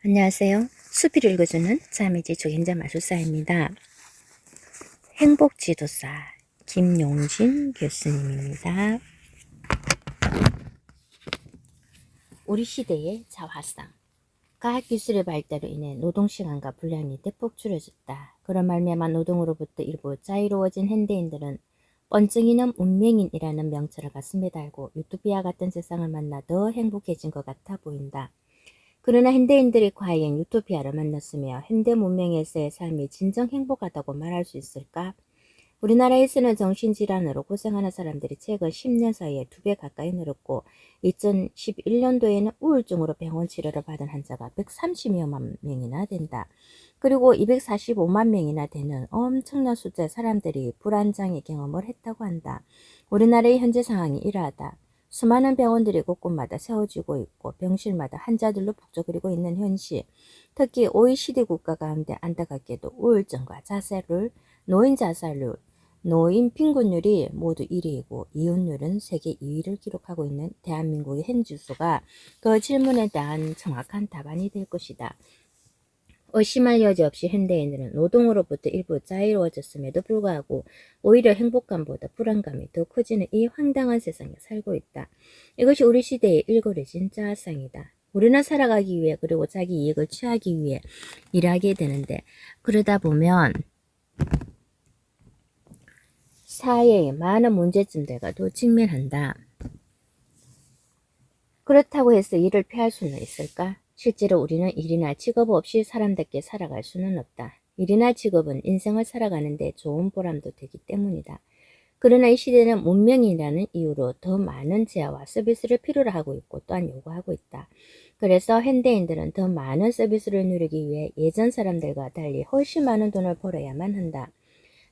안녕하세요. 수필을 읽어주는 자매지축 행자마술사입니다. 행복지도사 김용진 교수님입니다. 우리 시대의 자화상. 과학기술의 발달로 인해 노동시간과 분량이 대폭 줄어졌다. 그런 말미암아 노동으로부터 일부 자유로워진 현대인들은 번쩍이는 운명인이라는 명철을 가슴에 달고 유토피아 같은 세상을 만나 더 행복해진 것 같아 보인다. 그러나 현대인들이 과연 유토피아를 만났으며 현대 문명에서의 삶이 진정 행복하다고 말할 수 있을까? 우리나라에서는 정신질환으로 고생하는 사람들이 최근 10년 사이에 2배 가까이 늘었고 2011년도에는 우울증으로 병원 치료를 받은 환자가 130여만 명이나 된다. 그리고 245만 명이나 되는 엄청난 숫자의 사람들이 불안장애 경험을 했다고 한다. 우리나라의 현재 상황이 이러하다. 수많은 병원들이 곳곳마다 세워지고 있고 병실마다 환자들로 북적거리고 있는 현실. 특히 OECD 국가 가운데 안타깝게도 우울증과 자살률, 노인 자살률, 노인 빈곤율이 모두 1위이고 이혼율은 세계 2위를 기록하고 있는 대한민국의 현지수가 그 질문에 대한 정확한 답안이 될 것이다. 의심할 여지 없이 현대인들은 노동으로부터 일부 자유로워졌음에도 불구하고 오히려 행복감보다 불안감이 더 커지는 이 황당한 세상에 살고 있다. 이것이 우리 시대의 일거리진 자아상이다. 우리는 살아가기 위해 그리고 자기 이익을 취하기 위해 일하게 되는데 그러다 보면 사회의 많은 문제점들과도 직면한다. 그렇다고 해서 일을 피할 수는 있을까? 실제로 우리는 일이나 직업 없이 사람답게 살아갈 수는 없다. 일이나 직업은 인생을 살아가는데 좋은 보람도 되기 때문이다. 그러나 이 시대는 문명이라는 이유로 더 많은 재화와 서비스를 필요로 하고 있고 또한 요구하고 있다. 그래서 현대인들은 더 많은 서비스를 누리기 위해 예전 사람들과 달리 훨씬 많은 돈을 벌어야만 한다.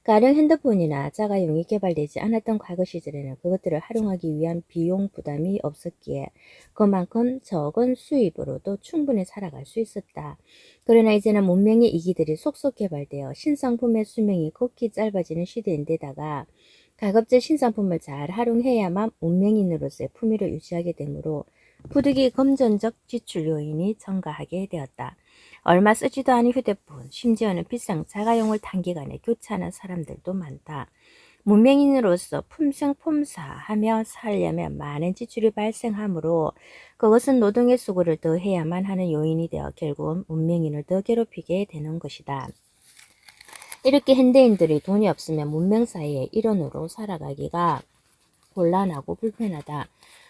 가령 핸드폰이나 자가용이 개발되지 않았던 과거 시절에는 그것들을 활용하기 위한 비용 부담이 없었기에 그만큼 적은 수입으로도 충분히 살아갈 수 있었다. 그러나 이제는 문명의 이기들이 속속 개발되어 신상품의 수명이 극히 짧아지는 시대인데다가 가급적 신상품을 잘 활용해야만 문명인으로서의 품위를 유지하게 되므로 부득이 금전적 지출 요인이 증가하게 되었다. 얼마 쓰지도 않은 휴대폰, 심지어는 비싼 자가용을 단기간에 교체하는 사람들도 많다. 문명인으로서 품생품사하며 살려면 많은 지출이 발생하므로 그것은 노동의 수고를 더 해야만 하는 요인이 되어 결국은 문명인을 더 괴롭히게 되는 것이다. 이렇게 현대인들이 돈이 없으면 문명 사이의 일원으로 살아가기가 곤란하고 불편하다.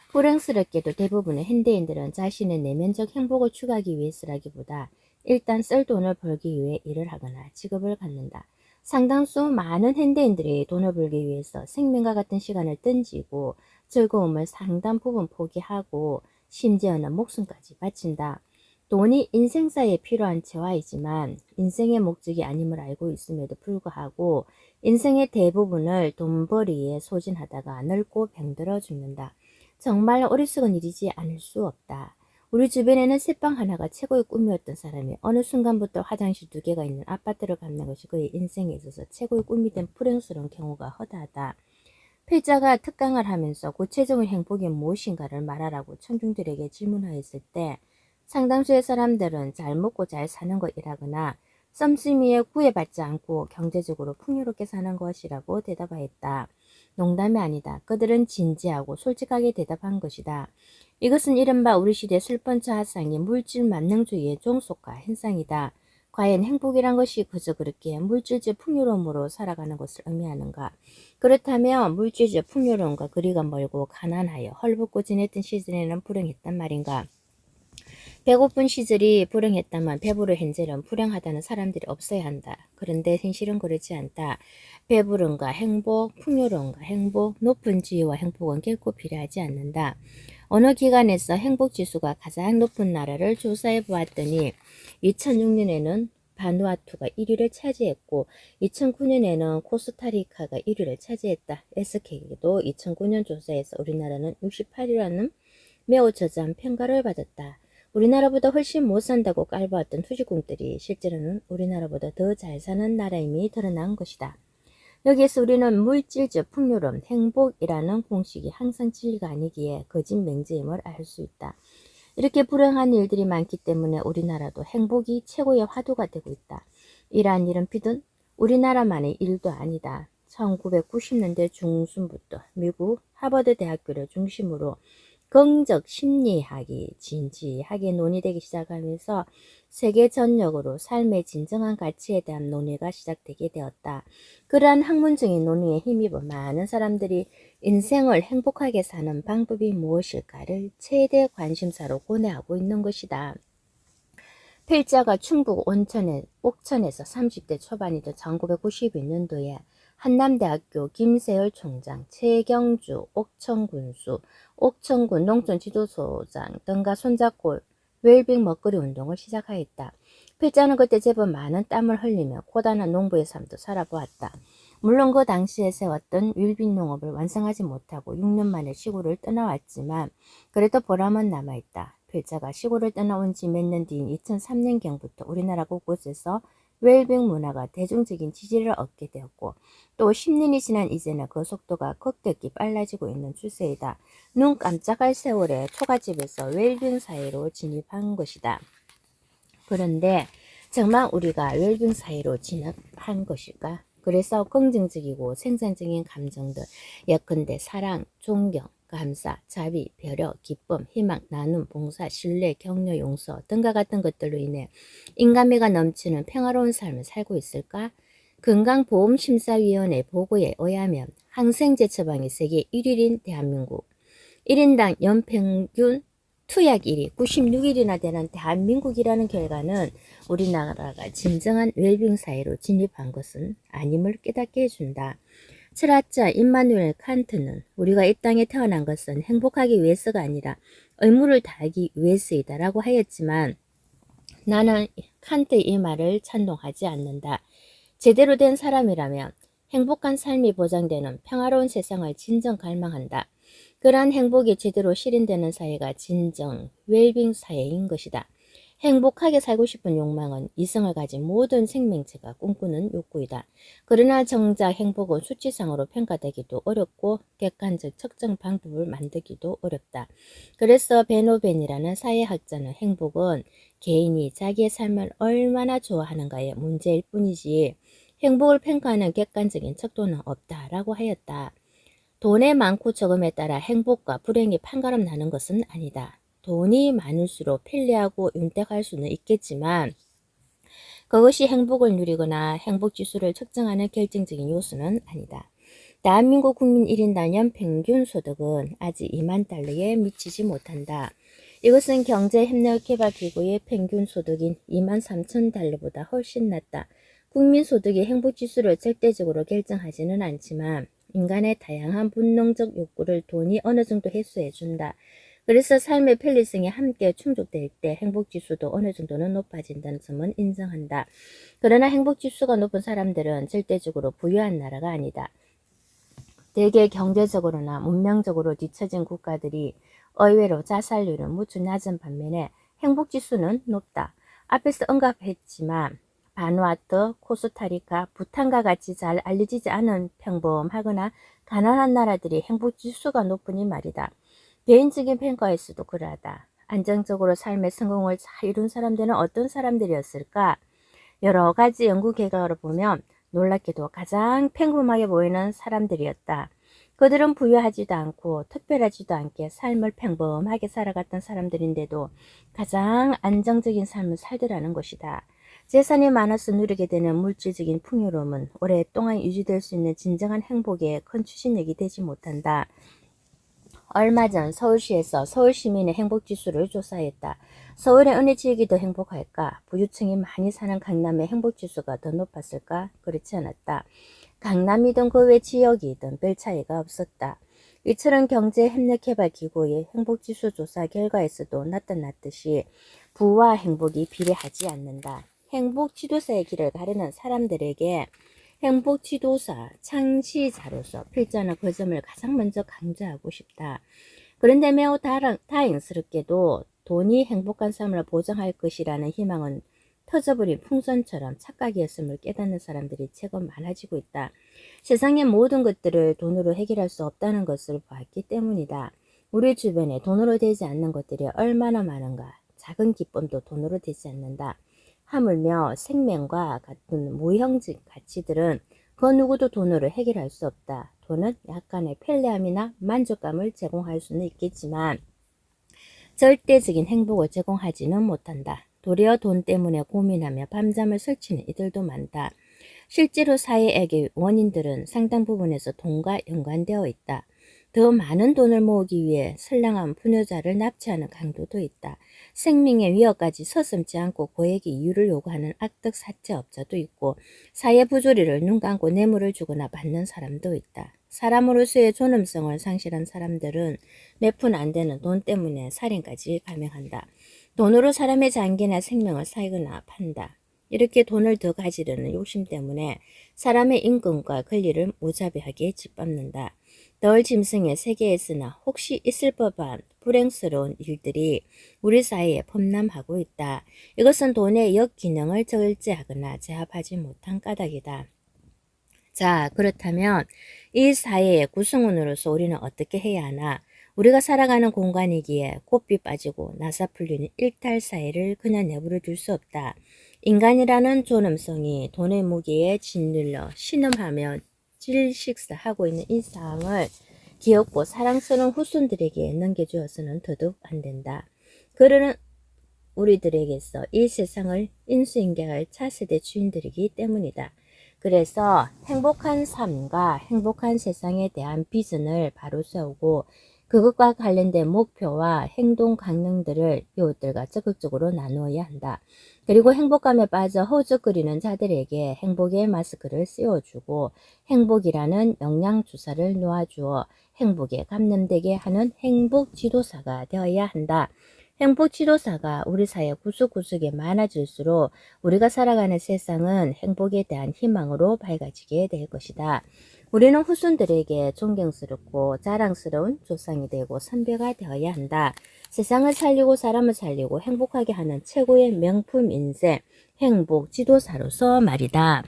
불행스럽게도 대부분의 현대인들은 자신의 내면적 행복을 추구하기 위해서라기보다 일단 쓸 돈을 벌기 위해 일을 하거나 직업을 갖는다. 상당수 많은 현대인들이 돈을 벌기 위해서 생명과 같은 시간을 던지고 즐거움을 상당 부분 포기하고 심지어는 목숨까지 바친다. 돈이 인생사에 필요한 재화이지만 인생의 목적이 아님을 알고 있음에도 불구하고 인생의 대부분을 돈벌이에 소진하다가 늙고 병들어 죽는다. 정말 어리석은 일이지 않을 수 없다. 우리 주변에는 새빵 하나가 최고의 꿈이었던 사람이 어느 순간부터 화장실 2개가 있는 아파트를 갖는 것이 그의 인생에 있어서 최고의 꿈이 된 불행스러운 경우가 허다하다. 필자가 특강을 하면서 구체적인 행복이 무엇인가를 말하라고 청중들에게 질문하였을 때 상당수의 사람들은 잘 먹고 잘 사는 것이라거나 썸씀이에 구애받지 않고 경제적으로 풍요롭게 사는 것이라고 대답하였다. 농담이 아니다. 그들은 진지하고 솔직하게 대답한 것이다. 이것은 이른바 우리 시대 슬픈 자아상의 물질 만능주의의 종속화 현상이다. 과연 행복이란 것이 그저 그렇게 물질적 풍요로움으로 살아가는 것을 의미하는가? 그렇다면 물질적 풍요로움과 거리가 멀고 가난하여 헐벗고 지냈던 시절에는 불행했단 말인가? 배고픈 시절이 불행했다면 배부른 현재는 불행하다는 사람들이 없어야 한다. 그런데 현실은 그렇지 않다. 배부름과 행복, 풍요로움과 행복, 높은 지위와 행복은 결코 필요하지 않는다. 어느 기관에서 행복지수가 가장 높은 나라를 조사해 보았더니 2006년에는 바누아투가 1위를 차지했고 2009년에는 코스타리카가 1위를 차지했다. SK도 2009년 조사에서 우리나라는 68위라는 매우 저조한 평가를 받았다. 우리나라보다 훨씬 못 산다고 깔보았던 후지꾼들이 실제로는 우리나라보다 더 잘 사는 나라임이 드러난 것이다. 여기에서 우리는 물질적 풍요로움, 행복이라는 공식이 항상 진리가 아니기에 거짓 맹제임을 알 수 있다. 이렇게 불행한 일들이 많기 때문에 우리나라도 행복이 최고의 화두가 되고 있다. 이러한 일은 비단 우리나라만의 일도 아니다. 1990년대 중순부터 미국 하버드 대학교를 중심으로 긍정 심리학이 진지하게 논의되기 시작하면서 세계 전역으로 삶의 진정한 가치에 대한 논의가 시작되게 되었다. 그러한 학문적인 논의에 힘입어 많은 사람들이 인생을 행복하게 사는 방법이 무엇일까를 최대 관심사로 고뇌하고 있는 것이다. 필자가 충북 옥천에서 30대 초반이던 1992년도에 한남대학교 김세열 총장, 최경주 옥천군수, 옥천군 농촌지도소장 등과 손잡고 웰빙 먹거리 운동을 시작하였다. 필자는 그때 제법 많은 땀을 흘리며 고단한 농부의 삶도 살아보았다. 물론 그 당시에 세웠던 웰빙 농업을 완성하지 못하고 6년 만에 시골을 떠나왔지만 그래도 보람은 남아있다. 필자가 시골을 떠나온 지 몇 년 뒤인 2003년경부터 우리나라 곳곳에서 웰빙 문화가 대중적인 지지를 얻게 되었고 또 10년이 지난 이제는 그 속도가 급격히 빨라지고 있는 추세이다. 눈 깜짝할 세월에 초가집에서 웰빙 사회로 진입한 것이다. 그런데 정말 우리가 웰빙 사회로 진입한 것일까? 그래서 긍정적이고 생산적인 감정들, 예컨대 사랑, 존경, 감사, 자비, 배려, 기쁨, 희망, 나눔, 봉사, 신뢰, 격려, 용서 등과 같은 것들로 인해 인간미가 넘치는 평화로운 삶을 살고 있을까? 건강보험심사위원회 보고에 의하면 항생제 처방이 세계 1위인 대한민국, 1인당 연평균 투약일이 96일이나 되는 대한민국이라는 결과는 우리나라가 진정한 웰빙 사회로 진입한 것은 아님을 깨닫게 해준다. 철학자 임마누엘 칸트는 우리가 이 땅에 태어난 것은 행복하기 위해서가 아니라 의무를 다하기 위해서이다 라고 하였지만 나는 칸트의 이 말을 찬동하지 않는다. 제대로 된 사람이라면 행복한 삶이 보장되는 평화로운 세상을 진정 갈망한다. 그러한 행복이 제대로 실현되는 사회가 진정 웰빙 사회인 것이다. 행복하게 살고 싶은 욕망은 이성을 가진 모든 생명체가 꿈꾸는 욕구이다. 그러나 정작 행복은 수치상으로 평가되기도 어렵고 객관적 측정 방법을 만들기도 어렵다. 그래서 베노벤이라는 사회학자는 행복은 개인이 자기의 삶을 얼마나 좋아하는가의 문제일 뿐이지 행복을 평가하는 객관적인 척도는 없다라고 하였다. 돈의 많고 적음에 따라 행복과 불행이 판가름 나는 것은 아니다. 돈이 많을수록 편리하고 윤택할 수는 있겠지만 그것이 행복을 누리거나 행복지수를 측정하는 결정적인 요소는 아니다. 대한민국 국민 1인당 연평균 소득은 아직 2만 달러에 미치지 못한다. 이것은 경제협력개발기구의 평균 소득인 2만 3천 달러보다 훨씬 낮다. 국민소득이 행복지수를 절대적으로 결정하지는 않지만 인간의 다양한 본능적 욕구를 돈이 어느 정도 해소해준다. 그래서 삶의 편리성이 함께 충족될 때 행복지수도 어느 정도는 높아진다는 점은 인정한다. 그러나 행복지수가 높은 사람들은 절대적으로 부유한 나라가 아니다. 대개 경제적으로나 문명적으로 뒤처진 국가들이 의외로 자살률은 무척 낮은 반면에 행복지수는 높다. 앞에서 언급했지만 바누아투, 코스타리카, 부탄과 같이 잘 알려지지 않은 평범하거나 가난한 나라들이 행복지수가 높으니 말이다. 개인적인 평가에서도 그러하다. 안정적으로 삶의 성공을 잘 이룬 사람들은 어떤 사람들이었을까? 여러 가지 연구 결과를 보면 놀랍게도 가장 평범하게 보이는 사람들이었다. 그들은 부유하지도 않고 특별하지도 않게 삶을 평범하게 살아갔던 사람들인데도 가장 안정적인 삶을 살더라는 것이다. 재산이 많아서 누리게 되는 물질적인 풍요로움은 오랫동안 유지될 수 있는 진정한 행복에 큰 추진력이 되지 못한다. 얼마 전 서울시에서 서울시민의 행복지수를 조사했다. 서울의 어느 지역이 더 행복할까? 부유층이 많이 사는 강남의 행복지수가 더 높았을까? 그렇지 않았다. 강남이든 그 외 지역이든 별 차이가 없었다. 이처럼 경제협력개발기구의 행복지수 조사 결과에서도 나타났듯이 부와 행복이 비례하지 않는다. 행복지도사의 길을 가르는 사람들에게 행복지도사 창시자로서 필자는 그 점을 가장 먼저 강조하고 싶다. 그런데 매우 다행스럽게도 돈이 행복한 삶을 보장할 것이라는 희망은 터져버린 풍선처럼 착각이었음을 깨닫는 사람들이 제법 많아지고 있다. 세상의 모든 것들을 돈으로 해결할 수 없다는 것을 보았기 때문이다. 우리 주변에 돈으로 되지 않는 것들이 얼마나 많은가. 작은 기쁨도 돈으로 되지 않는다. 하물며 생명과 같은 무형적 가치들은 그 누구도 돈으로 해결할 수 없다. 돈은 약간의 편리함이나 만족감을 제공할 수는 있겠지만 절대적인 행복을 제공하지는 못한다. 도리어 돈 때문에 고민하며 밤잠을 설치는 이들도 많다. 실제로 사회악의 원인들은 상당 부분에서 돈과 연관되어 있다. 더 많은 돈을 모으기 위해 선량한 부녀자를 납치하는 강도도 있다. 생명의 위협까지 서슴지 않고 고액의 이유를 요구하는 악덕 사채업자도 있고 사회 부조리를 눈 감고 뇌물을 주거나 받는 사람도 있다. 사람으로서의 존엄성을 상실한 사람들은 몇 푼 안 되는 돈 때문에 살인까지 감행한다. 돈으로 사람의 장기나 생명을 사거나 판다. 이렇게 돈을 더 가지려는 욕심 때문에 사람의 임금과 권리를 무자비하게 짓밟는다. 덜 짐승의 세계에서나 혹시 있을 법한 불행스러운 일들이 우리 사회에 범람하고 있다. 이것은 돈의 역기능을 절제하거나 제압하지 못한 까닭이다. 자, 그렇다면 이 사회의 구성원으로서 우리는 어떻게 해야 하나? 우리가 살아가는 공간이기에 곱비 빠지고 나사 풀리는 일탈사회를 그냥 내버려 둘 수 없다. 인간이라는 존엄성이 돈의 무게에 짓눌려 신음하며 질식사하고 있는 이 상황을 귀엽고 사랑스러운 후손들에게 넘겨주어서는 더더욱 안 된다. 그러는 우리들에게서 이 세상을 인수인계할 차세대 주인들이기 때문이다. 그래서 행복한 삶과 행복한 세상에 대한 비전을 바로 세우고 그것과 관련된 목표와 행동 강령들을 이웃들과 적극적으로 나누어야 한다. 그리고 행복감에 빠져 허우적거리는 자들에게 행복의 마스크를 씌워주고 행복이라는 영양주사를 놓아주어 행복에 감염되게 하는 행복 지도사가 되어야 한다. 행복 지도사가 우리 사회 구석구석에 많아질수록 우리가 살아가는 세상은 행복에 대한 희망으로 밝아지게 될 것이다. 우리는 후손들에게 존경스럽고 자랑스러운 조상이 되고 선배가 되어야 한다. 세상을 살리고 사람을 살리고 행복하게 하는 최고의 명품 인생, 행복 지도사로서 말이다.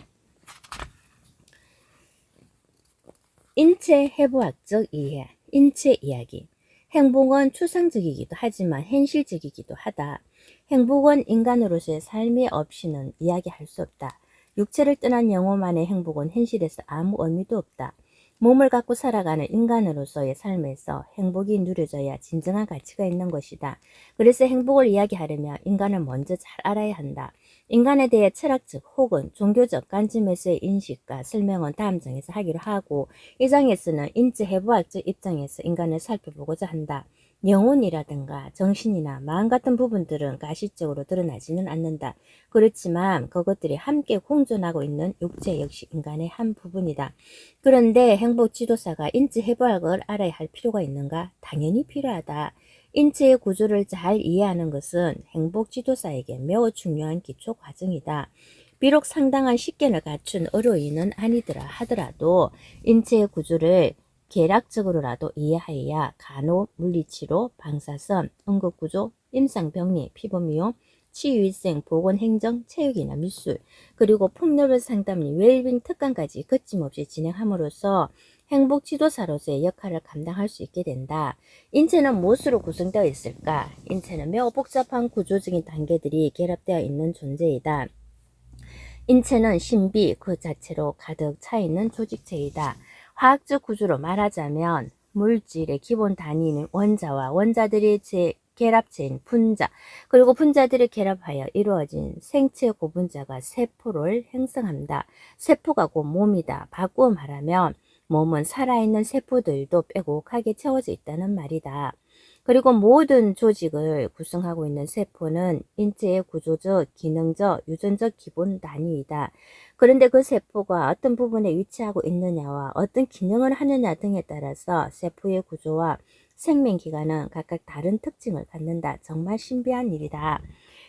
인체 해부학적 이해, 인체 이야기. 행복은 추상적이기도 하지만 현실적이기도 하다. 행복은 인간으로서의 삶이 없이는 이야기할 수 없다. 육체를 떠난 영혼만의 행복은 현실에서 아무 의미도 없다. 몸을 갖고 살아가는 인간으로서의 삶에서 행복이 누려져야 진정한 가치가 있는 것이다. 그래서 행복을 이야기하려면 인간을 먼저 잘 알아야 한다. 인간에 대해 철학적 혹은 종교적 관점에서의 인식과 설명은 다음 장에서 하기로 하고 이 장에서는 인지해부학적 입장에서 인간을 살펴보고자 한다. 영혼이라든가 정신이나 마음 같은 부분들은 가시적으로 드러나지는 않는다. 그렇지만 그것들이 함께 공존하고 있는 육체 역시 인간의 한 부분이다. 그런데 행복 지도사가 인지해부학을 알아야 할 필요가 있는가? 당연히 필요하다. 인체의 구조를 잘 이해하는 것은 행복 지도사에게 매우 중요한 기초 과정이다. 비록 상당한 식견을 갖춘 의료인은 아니더라 하더라도 인체의 구조를 계략적으로라도 이해하여야 간호, 물리치료, 방사선, 응급구조, 임상병리, 피부미용, 치유위생, 보건행정, 체육이나 미술, 그리고 폭넓은 상담, 웰빙 특강까지 거침없이 진행함으로써 행복 지도사로서의 역할을 감당할 수 있게 된다. 인체는 무엇으로 구성되어 있을까? 인체는 매우 복잡한 구조적인 단계들이 결합되어 있는 존재이다. 인체는 신비 그 자체로 가득 차 있는 조직체이다. 화학적 구조로 말하자면 물질의 기본 단위인 원자와 원자들의 결합체인 분자, 그리고 분자들이 결합하여 이루어진 생체 고분자가 세포를 형성합니다. 세포가 곧 몸이다. 바꾸어 말하면 몸은 살아있는 세포들도 빼곡하게 채워져 있다는 말이다. 그리고 모든 조직을 구성하고 있는 세포는 인체의 구조적, 기능적, 유전적 기본 단위이다. 그런데 그 세포가 어떤 부분에 위치하고 있느냐와 어떤 기능을 하느냐 등에 따라서 세포의 구조와 생명기관은 각각 다른 특징을 갖는다. 정말 신비한 일이다.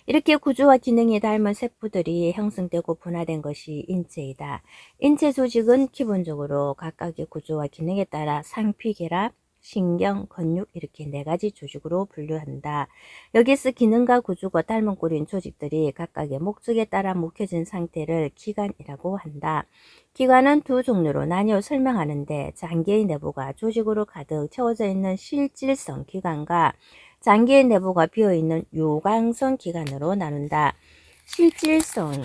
이렇게 구조와 기능이 닮은 세포들이 형성되고 분화된 것이 인체이다. 인체 조직은 기본적으로 각각의 구조와 기능에 따라 상피결합, 신경, 근육 이렇게 네 가지 조직으로 분류한다. 여기서 기능과 구조가 닮은 꼴인 조직들이 각각의 목적에 따라 묵혀진 상태를 기관이라고 한다. 기관은 두 종류로 나뉘어 설명하는데 장기의 내부가 조직으로 가득 채워져 있는 실질성 기관과 장기의 내부가 비어있는 유광성 기관으로 나눈다. 실질성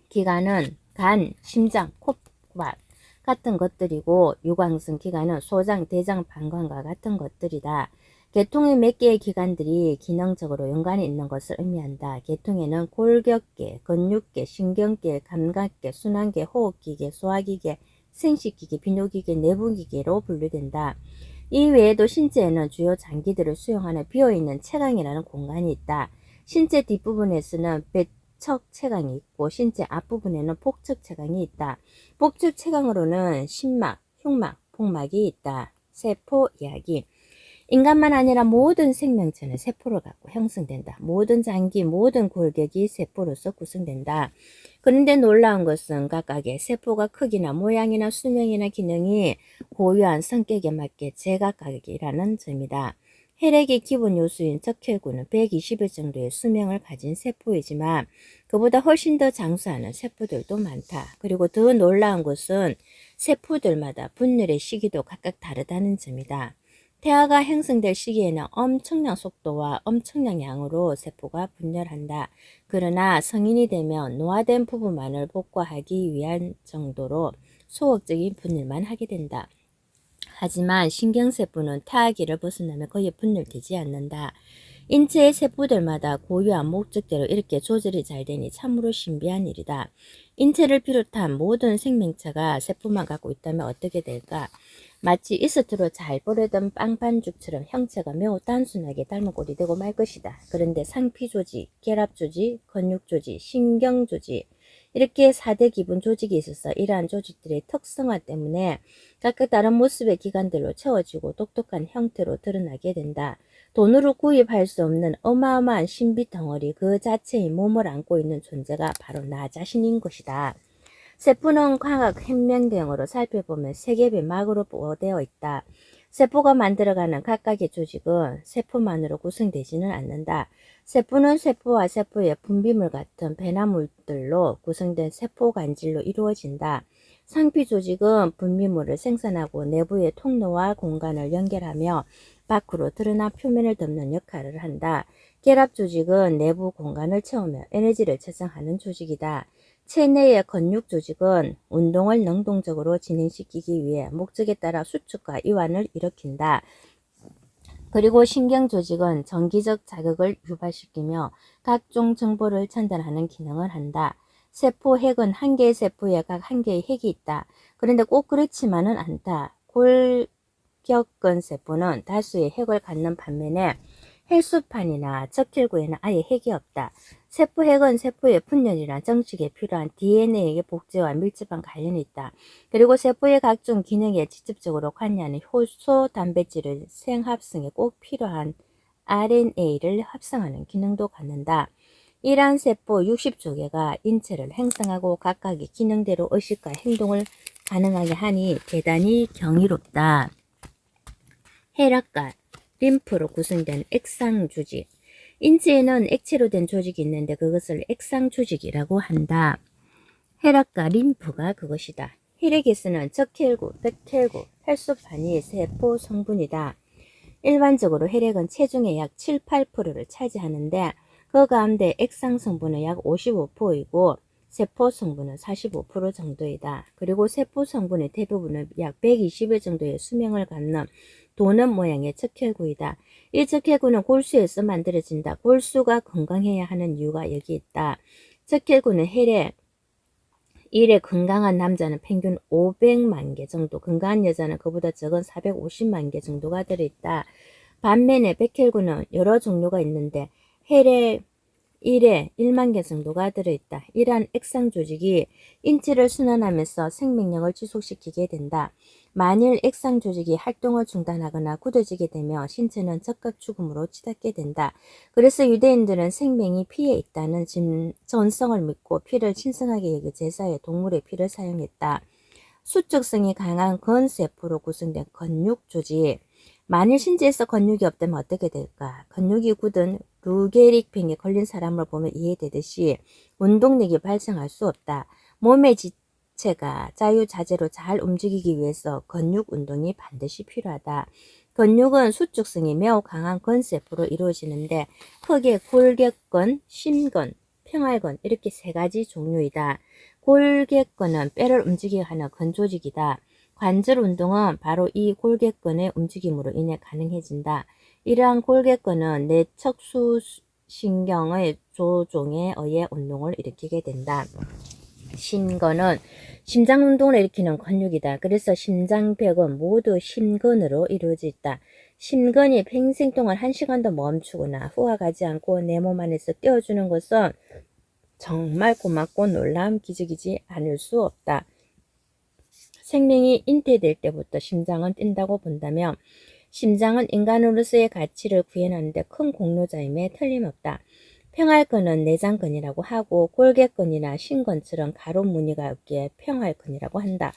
기관은 간, 심장, 콧밥 같은 것들이고 유광성 기관은 소장, 대장, 방광과 같은 것들이다. 계통의 몇 개의 기관들이 기능적으로 연관이 있는 것을 의미한다. 계통에는 골격계, 근육계, 신경계, 감각계, 순환계, 호흡기계, 소화기계, 생식기계, 비뇨기계, 내분기계로 분류된다. 이 외에도 신체에는 주요 장기들을 수용하는 비어있는 체강이라는 공간이 있다. 신체 뒷부분에서는 배척 체강이 있고 신체 앞부분에는 복척 체강이 있다. 복척 체강으로는 심막, 흉막, 복막이 있다. 세포 이야기. 인간만 아니라 모든 생명체는 세포를 갖고 형성된다. 모든 장기, 모든 골격이 세포로서 구성된다. 그런데 놀라운 것은 각각의 세포가 크기나 모양이나 수명이나 기능이 고유한 성격에 맞게 제각각이라는 점이다. 혈액의 기본 요소인 적혈구는 120일 정도의 수명을 가진 세포이지만 그보다 훨씬 더 장수하는 세포들도 많다. 그리고 더 놀라운 것은 세포들마다 분열의 시기도 각각 다르다는 점이다. 태아가 형성될 시기에는 엄청난 속도와 엄청난 양으로 세포가 분열한다. 그러나 성인이 되면 노화된 부분만을 복구하기 위한 정도로 소극적인 분열만 하게 된다. 하지만 신경세포는 태아기를 벗어나면 거의 분열되지 않는다. 인체의 세포들마다 고유한 목적대로 이렇게 조절이 잘 되니 참으로 신비한 일이다. 인체를 비롯한 모든 생명체가 세포만 갖고 있다면 어떻게 될까? 마치 이스트로 잘 뿌려던 빵반죽처럼 형체가 매우 단순하게 닮은 꼴이 되고 말 것이다. 그런데 상피조직, 결합조직, 근육조직, 신경조직 이렇게 4대 기본 조직이 있어서 이러한 조직들의 특성화 때문에 각각 다른 모습의 기관들로 채워지고 독특한 형태로 드러나게 된다. 돈으로 구입할 수 없는 어마어마한 신비 덩어리 그 자체의 몸을 안고 있는 존재가 바로 나 자신인 것이다. 세포는 광학 현면경으로 살펴보면 세계의 막으로 보호되어 있다. 세포가 만들어가는 각각의 조직은 세포만으로 구성되지는 않는다. 세포는 세포와 세포의 분비물 같은 배나물들로 구성된 세포관질로 이루어진다. 상피 조직은 분비물을 생산하고 내부의 통로와 공간을 연결하며 밖으로 드러나 표면을 덮는 역할을 한다. 결합 조직은 내부 공간을 채우며 에너지를 저장하는 조직이다. 체내의 근육 조직은 운동을 능동적으로 진행시키기 위해 목적에 따라 수축과 이완을 일으킨다. 그리고 신경 조직은 정기적 자극을 유발시키며 각종 정보를 전달하는 기능을 한다. 세포 핵은 한 개의 세포에 각 한 개의 핵이 있다. 그런데 꼭 그렇지만은 않다. 골격근 세포는 다수의 핵을 갖는 반면에 헬수판이나 적혈구에는 아예 핵이 없다. 세포핵은 세포의 분열이나 정식에 필요한 DNA의 복제와 밀접한 관련이 있다. 그리고 세포의 각종 기능에 직접적으로 관여하는 효소 단백질의 생합성에 꼭 필요한 RNA를 합성하는 기능도 갖는다. 이러한 세포 60조 개가 인체를 형성하고 각각의 기능대로 의식과 행동을 가능하게 하니 대단히 경이롭다. 혈액과 림프로 구성된 액상조직. 인체에는 액체로 된 조직이 있는데 그것을 액상조직이라고 한다. 혈액과 림프가 그것이다. 혈액에서는 적혈구, 백혈구, 혈소판이 세포 성분이다. 일반적으로 혈액은 체중의 약 7, 8%를 차지하는데 그 가운데 액상 성분은 약 55%이고 세포 성분은 45% 정도이다. 그리고 세포 성분의 대부분은 약 120일 정도의 수명을 갖는 도넛 모양의 적혈구이다. 이 적혈구는 골수에서 만들어진다. 골수가 건강해야 하는 이유가 여기 있다. 적혈구는 혈액 1회 건강한 남자는 평균 500만 개 정도, 건강한 여자는 그보다 적은 450만 개 정도가 들어있다. 반면에 백혈구는 여러 종류가 있는데 혈액 1에 1만 개 정도가 들어있다. 이러한 액상 조직이 인체를 순환하면서 생명력을 지속시키게 된다. 만일 액상 조직이 활동을 중단하거나 굳어지게 되면 신체는 적극 죽음으로 치닫게 된다. 그래서 유대인들은 생명이 피에 있다는 전성을 믿고 피를 신성하게 여겨 제사에 동물의 피를 사용했다. 수축성이 강한 근세포로 구성된 근육 조직. 만일 신체에서 근육이 없다면 어떻게 될까? 근육이 굳은 루게릭병에 걸린 사람을 보면 이해되듯이 운동력이 발생할 수 없다. 몸의 지체가 자유자재로 잘 움직이기 위해서 근육 운동이 반드시 필요하다. 근육은 수축성이 매우 강한 근세포로 이루어지는데 크게 골격근, 심근, 평활근 이렇게 세 가지 종류이다. 골격근은 뼈를 움직이게 하는 근조직이다. 관절 운동은 바로 이 골격근의 움직임으로 인해 가능해진다. 이러한 골격근은 내척수신경의 조종에 의해 운동을 일으키게 된다. 심근은 심장 운동을 일으키는 근육이다. 그래서 심장벽은 모두 심근으로 이루어져 있다. 심근이 평생 동안 1시간도 멈추거나 후화가지 않고 내 몸 안에서 뛰어주는 것은 정말 고맙고 놀라운 기적이지 않을 수 없다. 생명이 잉태될 때부터 심장은 뛴다고 본다면 심장은 인간으로서의 가치를 구현하는데 큰 공로자임에 틀림없다. 평활근은 내장근이라고 하고 골격근이나 심근처럼 가로 무늬가 없기에 평활근이라고 한다.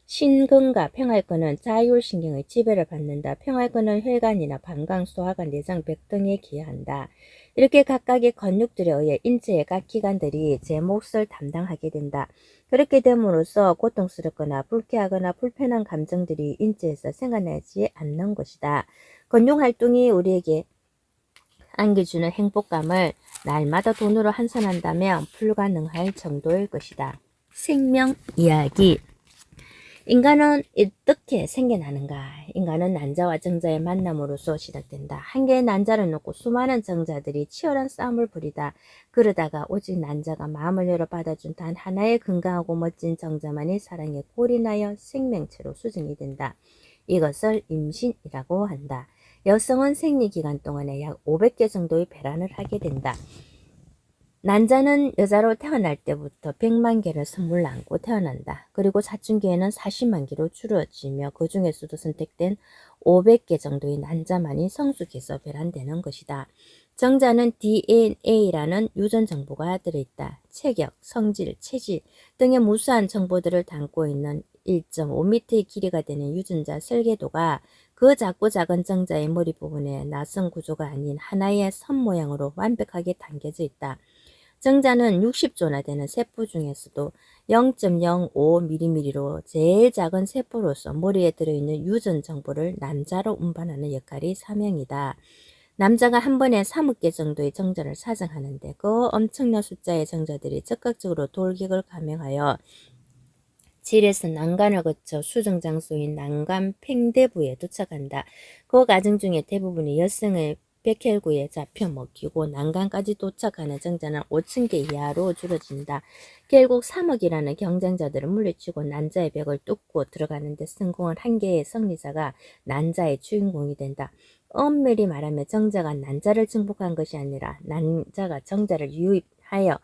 심근과 평활근은 자율신경의 지배를 받는다. 평활근은 혈관이나 방광, 소화관, 내장, 벽 등에 기여한다. 이렇게 각각의 근육들에 의해 인체의 각 기관들이 제 몫을 담당하게 된다. 그렇게 됨으로써 고통스럽거나 불쾌하거나 불편한 감정들이 인체에서 생겨나지 않는 것이다. 근육활동이 우리에게 안겨주는 행복감을 날마다 돈으로 환산한다면 불가능할 정도일 것이다. 생명 이야기. 인간은 어떻게 생겨나는가? 인간은 난자와 정자의 만남으로서 시작된다. 한 개의 난자를 놓고 수많은 정자들이 치열한 싸움을 벌이다. 그러다가 오직 난자가 마음을 열어 받아준 단 하나의 건강하고 멋진 정자만이 사랑에 골이 나여 생명체로 수정이 된다. 이것을 임신이라고 한다. 여성은 생리기간 동안에 약 500개 정도의 배란을 하게 된다. 난자는 여자로 태어날 때부터 100만 개를 선물로 안고 태어난다. 그리고 사춘기에는 40만 개로 줄어지며 그 중에서도 선택된 500개 정도의 난자만이 성숙해서 배란되는 것이다. 정자는 DNA라는 유전 정보가 들어있다. 체격, 성질, 체질 등의 무수한 정보들을 담고 있는 1.5m의 길이가 되는 유전자 설계도가 그 작고 작은 정자의 머리 부분에 낯선 구조가 아닌 하나의 선 모양으로 완벽하게 담겨져 있다. 정자는 60조나 되는 세포 중에서도 0.05mm로 제일 작은 세포로서 머리에 들어있는 유전 정보를 남자로 운반하는 역할이 사명이다. 남자가 한 번에 3억 개 정도의 정자를 사정하는데 그 엄청난 숫자의 정자들이 적극적으로 돌격을 감행하여 질에서 난간을 거쳐 수정 장소인 난간 팽대부에 도착한다. 그 과정 중에 대부분이 여성의 백혈구에 잡혀 먹히고 난간까지 도착하는 정자는 5,000개 이하로 줄어진다. 결국 3억이라는 경쟁자들을 물리치고 난자의 벽을 뚫고 들어가는 데 성공한 한 개의 승리자가 난자의 주인공이 된다. 엄밀히 말하면 정자가 난자를 정복한 것이 아니라 난자가 정자를 유입하여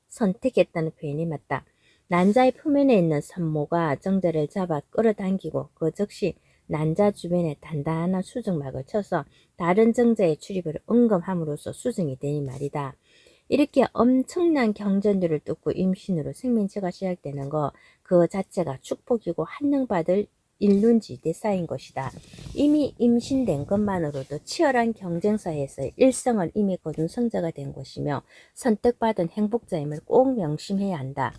선택했다는 표현이 맞다. 난자의 표면에 있는 산모가 정자를 잡아 끌어당기고 그 즉시 난자 주변에 단단한 수정막을 쳐서 다른 정자의 출입을 은검함으로써 수정이 되니 말이다. 이렇게 엄청난 경전들을 뚫고 임신으로 생명체가 시작되는 거 그 자체가 축복이고 환영받을 일륜지대 쌓인 것이다. 이미 임신된 것만으로도 치열한 경쟁사에서 일성을 이미 거둔 성자가 된 것이며 선택받은 행복자임을 꼭 명심해야 한다.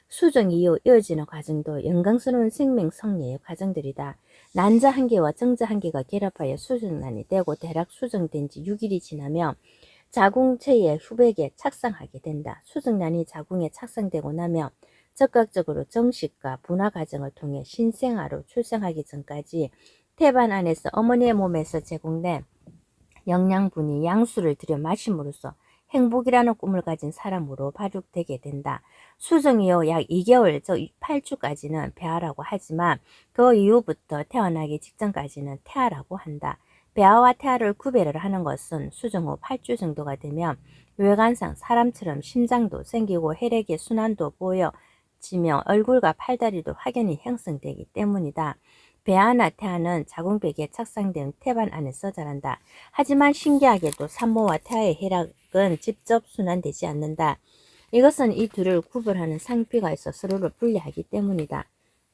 수정 이후 이어지는 과정도 영광스러운 생명 성리의 과정들이다. 난자 한 개와 정자 한 개가 결합하여 수정란이 되고 대략 수정된 지 6일이 지나면 자궁체의 후백에 착상하게 된다. 수정란이 자궁에 착상되고 나면 적극적으로 정식과 분화 과정을 통해 신생아로 출생하기 전까지 태반 안에서 어머니의 몸에서 제공된 영양분이 양수를 들여 마심으로써 행복이라는 꿈을 가진 사람으로 발육되게 된다. 수정 이후 약 2개월, 즉 8주까지는 배아라고 하지만 그 이후부터 태어나기 직전까지는 태아라고 한다. 배아와 태아를 구별을 하는 것은 수정 후 8주 정도가 되면 외관상 사람처럼 심장도 생기고 혈액의 순환도 보여지며 얼굴과 팔다리도 확연히 형성되기 때문이다. 배아나 태아는 자궁벽에 착상된 태반 안에서 자란다. 하지만 신기하게도 산모와 태아의 혈액은 직접 순환되지 않는다. 이것은 이 둘을 구별하는 상피가 있어 서로를 분리하기 때문이다.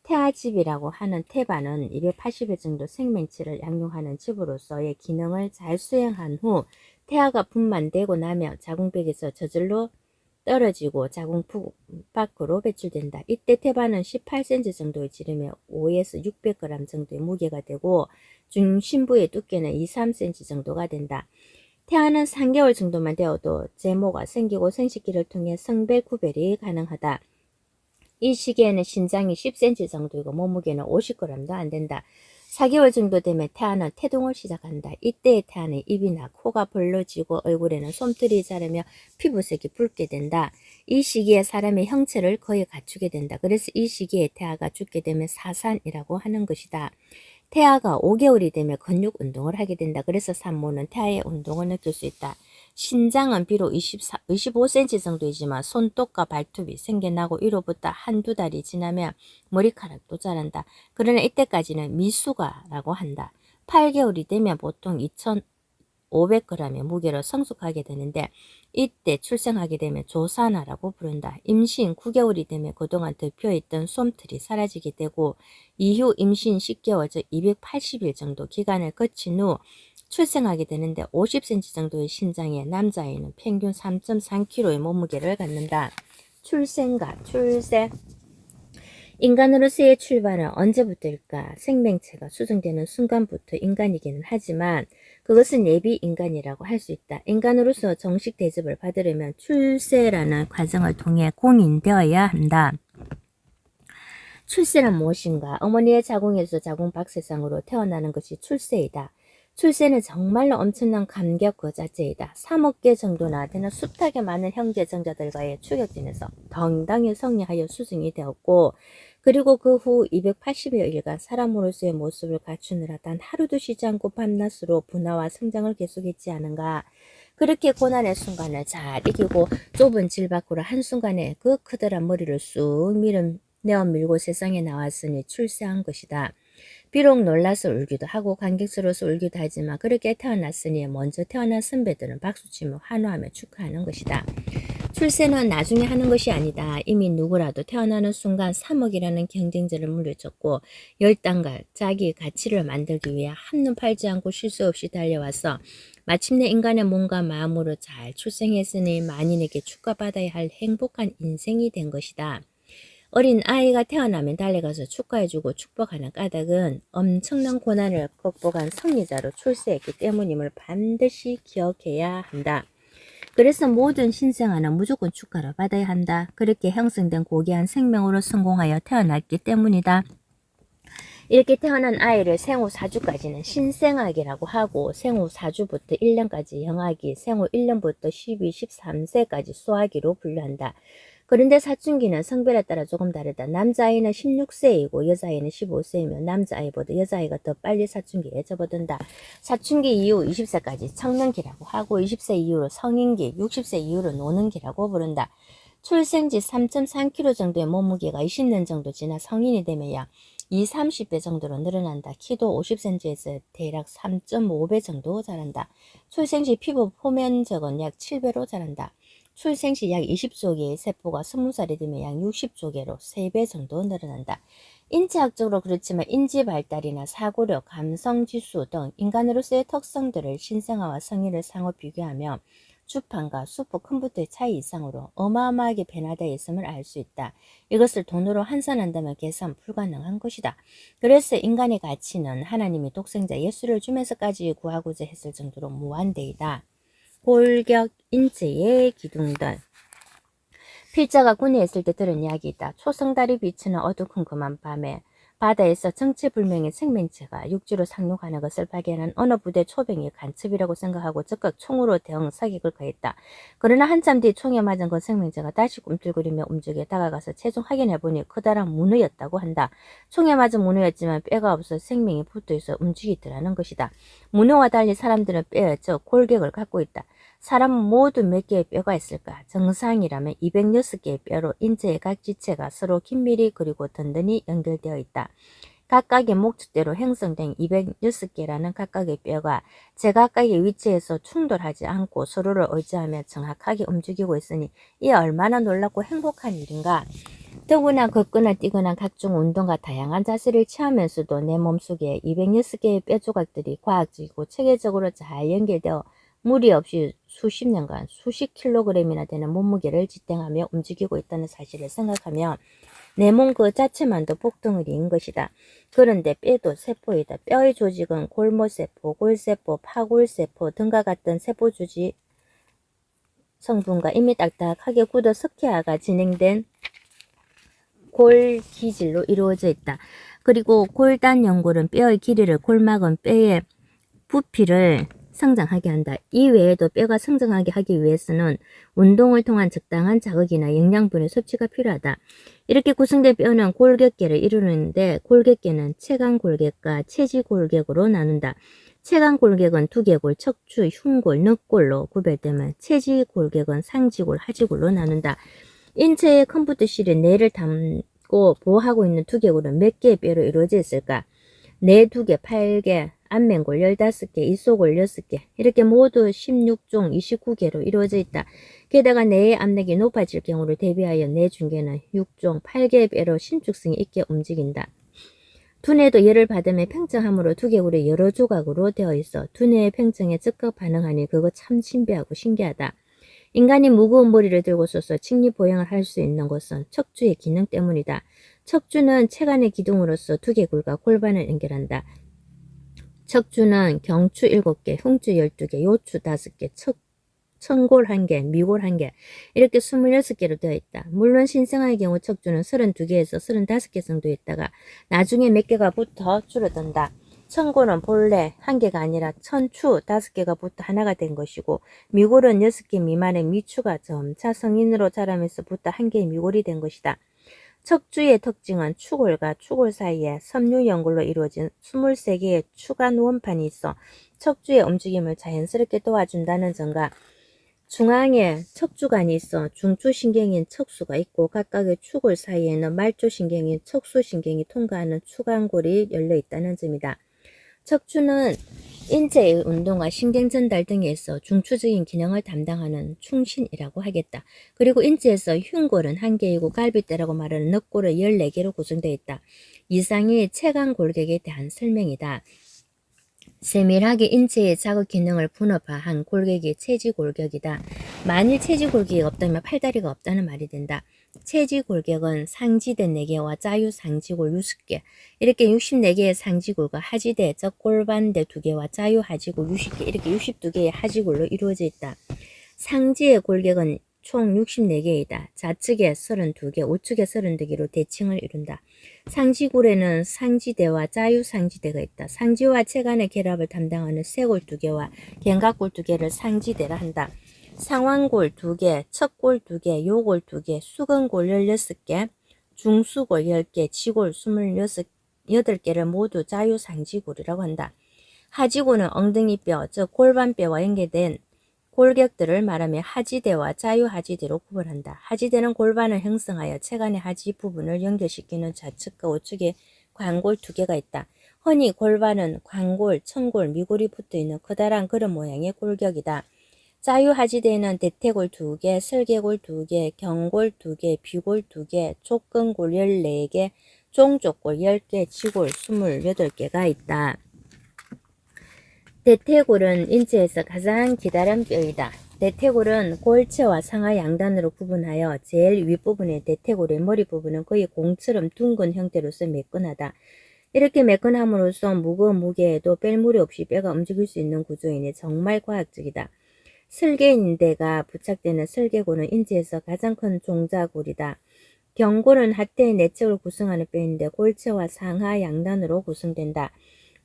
태아집이라고 하는 태반은 280여 정도 생명체를 양육하는 집으로서의 기능을 잘 수행한 후 태아가 분만되고 나며 자궁벽에서 저절로 떨어지고 자궁 밖으로 배출된다. 이때 태반은 18cm 정도의 지름에 5에서 600g 정도의 무게가 되고 중심부의 두께는 2-3cm 정도가 된다. 태아는 3개월 정도만 되어도 제모가 생기고 생식기를 통해 성별 구별이 가능하다. 이 시기에는 신장이 10cm 정도이고 몸무게는 50g도 안 된다. 4개월 정도 되면 태아는 태동을 시작한다. 이때의 태아는 입이나 코가 벌러지고 얼굴에는 솜털이 자르며 피부색이 붉게 된다. 이 시기에 사람의 형체를 거의 갖추게 된다. 그래서 이 시기에 태아가 죽게 되면 사산이라고 하는 것이다. 태아가 5개월이 되면 근육 운동을 하게 된다. 그래서 산모는 태아의 운동을 느낄 수 있다. 신장은 비록 25cm 정도이지만 손톱과 발톱이 생겨나고 이로부터 한두 달이 지나면 머리카락도 자란다. 그러나 이때까지는 미숙아라고 한다. 8개월이 되면 보통 2500g의 무게로 성숙하게 되는데 이때 출생하게 되면 조산아라고 부른다. 임신 9개월이 되면 그동안 덮여있던 솜털이 사라지게 되고 이후 임신 10개월 즉 280일 정도 기간을 거친 후 출생하게 되는데 50cm 정도의 신장의 남자아이는 평균 3.3kg의 몸무게를 갖는다. 출생과 출생 인간으로서의 출발은 언제부터일까? 생명체가 수정되는 순간부터 인간이기는 하지만 그것은 예비 인간이라고 할 수 있다. 인간으로서 정식 대접을 받으려면 출세라는 과정을 통해 공인되어야 한다. 출세란 무엇인가? 어머니의 자궁에서 자궁 밖 세상으로 태어나는 것이 출세이다. 출세는 정말로 엄청난 감격 그 자체이다. 3억 개 정도나 되는 숱하게 많은 형제 정자들과의 추격전에서 당당히 승리하여 수승이 되었고 그리고 그 후 280여 일간 사람으로서의 모습을 갖추느라 단 하루도 쉬지 않고 밤낮으로 분화와 성장을 계속했지 않은가. 그렇게 고난의 순간을 잘 이기고 좁은 질 밖으로 한순간에 그 커다란 머리를 쑥 내어밀고 세상에 나왔으니 출세한 것이다. 비록 놀라서 울기도 하고 감격스러워서 울기도 하지만 그렇게 태어났으니 먼저 태어난 선배들은 박수치며 환호하며 축하하는 것이다. 출세는 나중에 하는 것이 아니다. 이미 누구라도 태어나는 순간 3억이라는 경쟁자를 물리쳤고 열단갈 자기 가치를 만들기 위해 한눈 팔지 않고 쉴 수 없이 달려와서 마침내 인간의 몸과 마음으로 잘 출생했으니 만인에게 축하받아야 할 행복한 인생이 된 것이다. 어린 아이가 태어나면 달려가서 축하해주고 축복하는 까닭은 엄청난 고난을 극복한 승리자로 출세했기 때문임을 반드시 기억해야 한다. 그래서 모든 신생아는 무조건 축하를 받아야 한다. 그렇게 형성된 고귀한 생명으로 성공하여 태어났기 때문이다. 이렇게 태어난 아이를 생후 4주까지는 신생아기라고 하고 생후 4주부터 1년까지 영아기, 생후 1년부터 12, 13세까지 소아기로 분류한다. 그런데 사춘기는 성별에 따라 조금 다르다. 남자아이는 16세이고 여자아이는 15세이며 남자아이보다 여자아이가 더 빨리 사춘기에 접어든다. 사춘기 이후 20세까지 청년기라고 하고 20세 이후로 성인기, 60세 이후로 노는기라고 부른다. 출생지 3.3kg 정도의 몸무게가 20년 정도 지나 성인이 되면 약 20-30배 정도로 늘어난다. 키도 50cm에서 대략 3.5배 정도 자란다. 출생시 피부 표면적은 약 7배로 자란다. 출생시 약 20조개의 세포가 20살이 되면 약 60조개로 3배 정도 늘어난다. 인체학적으로 그렇지만 인지 발달이나 사고력, 감성지수 등 인간으로서의 특성들을 신생아와 성인을 상호 비교하며 주판과 수포 컴퓨터의 차이 이상으로 어마어마하게 변화되어 있음을 알 수 있다. 이것을 돈으로 환산한다면 계산 불가능한 것이다. 그래서 인간의 가치는 하나님이 독생자 예수를 주면서까지 구하고자 했을 정도로 무한대이다. 골격, 인체의 기둥들. 필자가 군에 있을 때 들은 이야기 있다. 초승달이 비치는 어두컴컴한 밤에 바다에서 정체불명의 생명체가 육지로 상륙하는 것을 발견한 어느 부대 초병이 간첩이라고 생각하고 즉각 총으로 대응 사격을 가했다. 그러나 한참 뒤 총에 맞은 그 생명체가 다시 꿈틀거리며 움직여 다가가서 최종 확인해보니 커다란 문어였다고 한다. 총에 맞은 문어였지만 뼈가 없어 생명이 붙어있어 움직이더라는 것이다. 문어와 달리 사람들은 뼈, 즉 골격을 갖고 있다. 사람은 모두 몇 개의 뼈가 있을까? 정상이라면 206개의 뼈로 인체의 각 지체가 서로 긴밀히 그리고 든든히 연결되어 있다. 각각의 목적대로 형성된 206개라는 각각의 뼈가 제각각의 위치에서 충돌하지 않고 서로를 의지하며 정확하게 움직이고 있으니 이 얼마나 놀랍고 행복한 일인가. 더구나 걷거나 뛰거나 각종 운동과 다양한 자세를 취하면서도 내 몸속에 206개의 뼈 조각들이 과학적이고 체계적으로 잘 연결되어 무리 없이 수십 년간 수십 킬로그램이나 되는 몸무게를 지탱하며 움직이고 있다는 사실을 생각하면 내 몸 그 자체만도 폭덩어리인 것이다. 그런데 뼈도 세포이다. 뼈의 조직은 골모세포, 골세포, 파골세포 등과 같은 세포 조직 성분과 이미 딱딱하게 굳어 석회화가 진행된 골기질로 이루어져 있다. 그리고 골단 연골은 뼈의 길이를, 골막은 뼈의 부피를 성장하게 한다. 이 외에도 뼈가 성장하게 하기 위해서는 운동을 통한 적당한 자극이나 영양분의 섭취가 필요하다. 이렇게 구성된 뼈는 골격계를 이루는데 골격계는 체간골격과 체지골격으로 나눈다. 체간골격은 두개골, 척추, 흉골, 늑골로 구별되면 체지골격은 상지골, 하지골로 나눈다. 인체의 컴퓨터실에 뇌를 담고 보호하고 있는 두개골은 몇 개의 뼈로 이루어져 있을까? 뇌 2개, 8개, 안면골 15개, 이소골 6개, 이렇게 모두 16종 29개로 이루어져 있다. 게다가 뇌의 압력이 높아질 경우를 대비하여 뇌 중계는 6종 8개의 뼈로 신축성이 있게 움직인다. 두뇌도 열을 받으면 팽창함으로 두개골이 여러 조각으로 되어 있어 두뇌의 팽창에 즉각 반응하니 그거 참 신비하고 신기하다. 인간이 무거운 머리를 들고서서 직립보행을 할 수 있는 것은 척추의 기능 때문이다. 척추는 체간의 기둥으로서 두개골과 골반을 연결한다. 척추는 경추 7개, 흉추 12개, 요추 5개, 천골 1개, 미골 1개 이렇게 26개로 되어 있다. 물론 신생아의 경우 척추는 32개에서 35개 정도 있다가 나중에 몇 개가 붙어 줄어든다. 천골은 본래 1개가 아니라 천추 5개가 붙어 하나가 된 것이고 미골은 6개 미만의 미추가 점차 성인으로 자라면서 붙어 1개의 미골이 된 것이다. 척추의 특징은 추골과 추골 사이에 섬유연골로 이루어진 23개의 추간 원판이 있어 척추의 움직임을 자연스럽게 도와준다는 점과 중앙에 척추관이 있어 중추신경인 척수가 있고 각각의 추골 사이에는 말초신경인 척수신경이 통과하는 추간골이 열려 있다는 점이다. 척추는 인체의 운동과 신경 전달 등에서 중추적인 기능을 담당하는 충신이라고 하겠다. 그리고 인체에서 흉골은 1개이고 갈비뼈라고 말하는 늑골은 14개로 구성되어 있다. 이상이 체간골격에 대한 설명이다. 세밀하게 인체의 자극 기능을 분업화한 골격이 체지골격이다. 만일 체지골격이 없다면 팔다리가 없다는 말이 된다. 체지골격은 상지대 4개와 자유상지골 60개, 이렇게 64개의 상지골과 하지대, 즉 골반대 2개와 자유하지골 60개, 이렇게 62개의 하지골로 이루어져 있다. 상지의 골격은 총 64개이다. 좌측에 32개, 우측에 32개로 대칭을 이룬다. 상지골에는 상지대와 자유상지대가 있다. 상지와 체간의 결합을 담당하는 쇄골 2개와 견갑골 2개를 상지대라 한다. 상완골 2개, 척골 2개, 요골 2개, 수근골 16개, 중수골 10개, 지골 28개를 모두 자유상지골이라고 한다. 하지골은 엉덩이뼈, 즉 골반뼈와 연계된 골격들을 말하며 하지대와 자유하지대로 구분한다. 하지대는 골반을 형성하여 체간의 하지 부분을 연결시키는 좌측과 우측에 관골 2개가 있다. 흔히 골반은 관골, 천골, 미골이 붙어있는 커다란 그릇 모양의 골격이다. 자유하지대에는 대퇴골 2개, 설계골 2개, 경골 2개, 비골 2개, 족근골 14개, 종족골 10개, 지골 28개가 있다. 대퇴골은 인체에서 가장 기다란 뼈이다. 대퇴골은 골체와 상하 양단으로 구분하여 제일 윗부분의 대퇴골의 머리 부분은 거의 공처럼 둥근 형태로서 매끈하다. 이렇게 매끈함으로써 무거운 무게에도 뺄 무리 없이 뼈가 움직일 수 있는 구조이니 정말 과학적이다. 설계인대가 부착되는 설계골은 인체에서 가장 큰 종자골이다. 경골은 하태의 내측을 구성하는 뼈인데 골체와 상하 양단으로 구성된다.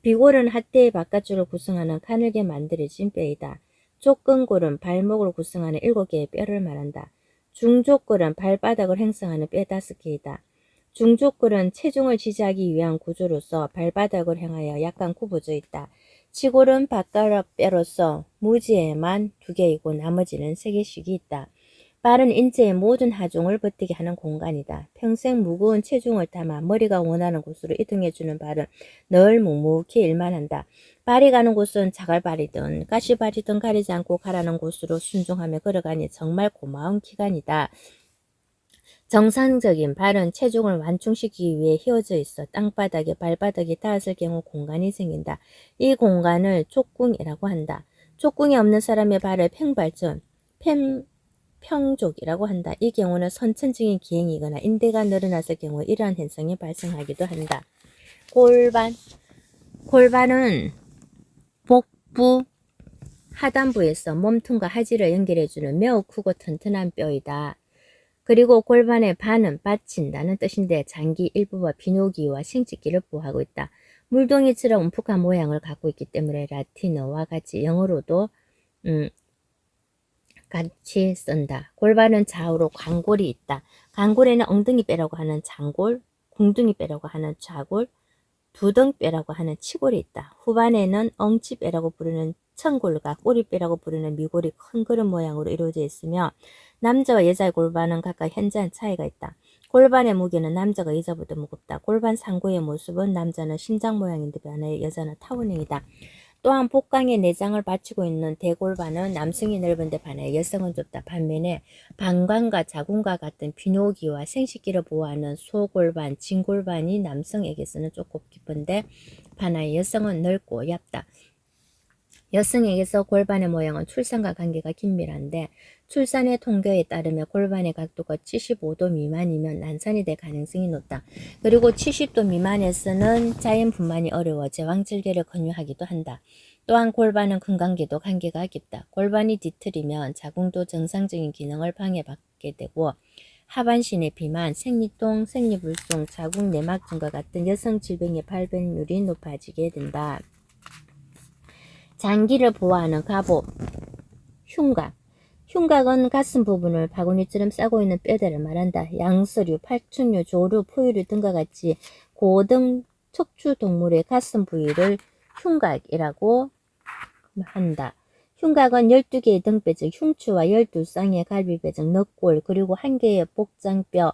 비골은 하태의 바깥쪽을 구성하는 가늘게 만들어진 뼈이다. 족근골은 발목을 구성하는 7개의 뼈를 말한다. 중족골은 발바닥을 형성하는 뼈 5개이다. 중족골은 체중을 지지하기 위한 구조로서 발바닥을 향하여 약간 굽어져 있다. 지골은 바깥 뼈로서 무지에만 2개이고 나머지는 3개씩이 있다. 발은 인체의 모든 하중을 버티게 하는 공간이다. 평생 무거운 체중을 담아 머리가 원하는 곳으로 이동해주는 발은 늘 묵묵히 일만 한다. 발이 가는 곳은 자갈발이든 가시발이든 가리지 않고 가라는 곳으로 순종하며 걸어가니 정말 고마운 기관이다. 정상적인 발은 체중을 완충시키기 위해 휘어져 있어 땅바닥에 발바닥이 닿았을 경우 공간이 생긴다. 이 공간을 족궁이라고 한다. 족궁이 없는 사람의 발을 팽발전, 평족이라고 한다. 이 경우는 선천적인 기행이거나 인대가 늘어났을 경우 이러한 현상이 발생하기도 한다. 골반은 복부 하단부에서 몸통과 하지를 연결해주는 매우 크고 튼튼한 뼈이다. 그리고 골반의 반은 받친다는 뜻인데 장기 일부와 비뇨기와 생殖기를 보호하고 있다. 물동이처럼 움푹한 모양을 갖고 있기 때문에 라틴어와 같이 영어로도 같이 쓴다. 골반은 좌우로 광골이 있다. 광골에는 엉덩이뼈라고 하는 장골, 궁둥이뼈라고 하는 좌골, 두덩뼈라고 하는 치골이 있다. 후반에는 엉치뼈라고 부르는 천골과 꼬리뼈라고 부르는 미골이 큰 그릇 모양으로 이루어져 있으며 남자와 여자의 골반은 각각 현저한 차이가 있다. 골반의 무게는 남자가 여자보다 무겁다. 골반 상부의 모습은 남자는 심장 모양인데 반해 여자는 타원형이다. 또한 복강에 내장을 받치고 있는 대골반은 남성이 넓은데 반해 여성은 좁다. 반면에 방광과 자궁과 같은 비뇨기와 생식기를 보호하는 소골반, 진골반이 남성에게서는 조금 깊은데 반해 여성은 넓고 얇다. 여성에게서 골반의 모양은 출산과 관계가 긴밀한데 출산의 통계에 따르면 골반의 각도가 75도 미만이면 난산이 될 가능성이 높다. 그리고 70도 미만에서는 자연 분만이 어려워 제왕절개를 권유하기도 한다. 또한 골반은 건강계도 관계가 깊다. 골반이 뒤틀리면 자궁도 정상적인 기능을 방해받게 되고 하반신의 비만, 생리통, 생리불순, 자궁 내막증과 같은 여성 질병의 발병률이 높아지게 된다. 장기를 보호하는 갑옷, 흉곽. 흉곽은 가슴 부분을 바구니처럼 싸고 있는 뼈대를 말한다. 양서류, 팔충류, 조류, 포유류 등과 같이 고등 척추 동물의 가슴 부위를 흉곽이라고 한다. 흉곽은 12개의 등뼈 즉 흉추와 12쌍의 갈비뼈 즉 늑골 그리고 1개의 복장뼈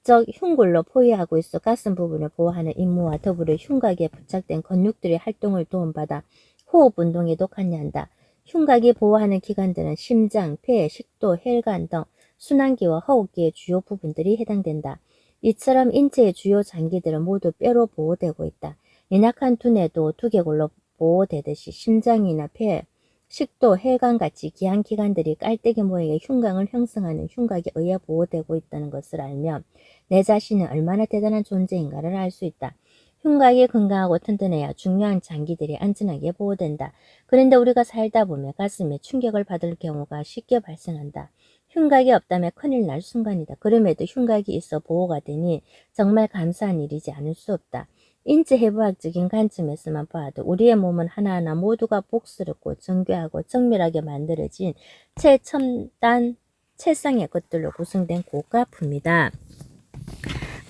즉 흉골로 포위하고 있어 가슴 부분을 보호하는 임무와 더불어 흉곽에 부착된 근육들의 활동을 도움받아 호흡 운동에도 관여한다. 흉곽이 보호하는 기관들은 심장, 폐, 식도, 혈관 등 순환기와 호흡기의 주요 부분들이 해당된다. 이처럼 인체의 주요 장기들은 모두 뼈로 보호되고 있다. 연약한 두뇌도 두개골로 보호되듯이 심장이나 폐, 식도, 혈관같이 귀한 기관들이 깔때기 모양의 흉곽을 형성하는 흉곽에 의해 보호되고 있다는 것을 알면 내 자신은 얼마나 대단한 존재인가를 알 수 있다. 흉곽이 건강하고 튼튼해야 중요한 장기들이 안전하게 보호된다. 그런데 우리가 살다 보면 가슴에 충격을 받을 경우가 쉽게 발생한다. 흉곽이 없다면 큰일 날 순간이다. 그럼에도 흉곽이 있어 보호가 되니 정말 감사한 일이지 않을 수 없다. 인체해부학적인 관점에서만 봐도 우리의 몸은 하나하나 모두가 복스럽고 정교하고 정밀하게 만들어진 최첨단 최상의 것들로 구성된 고가품이다.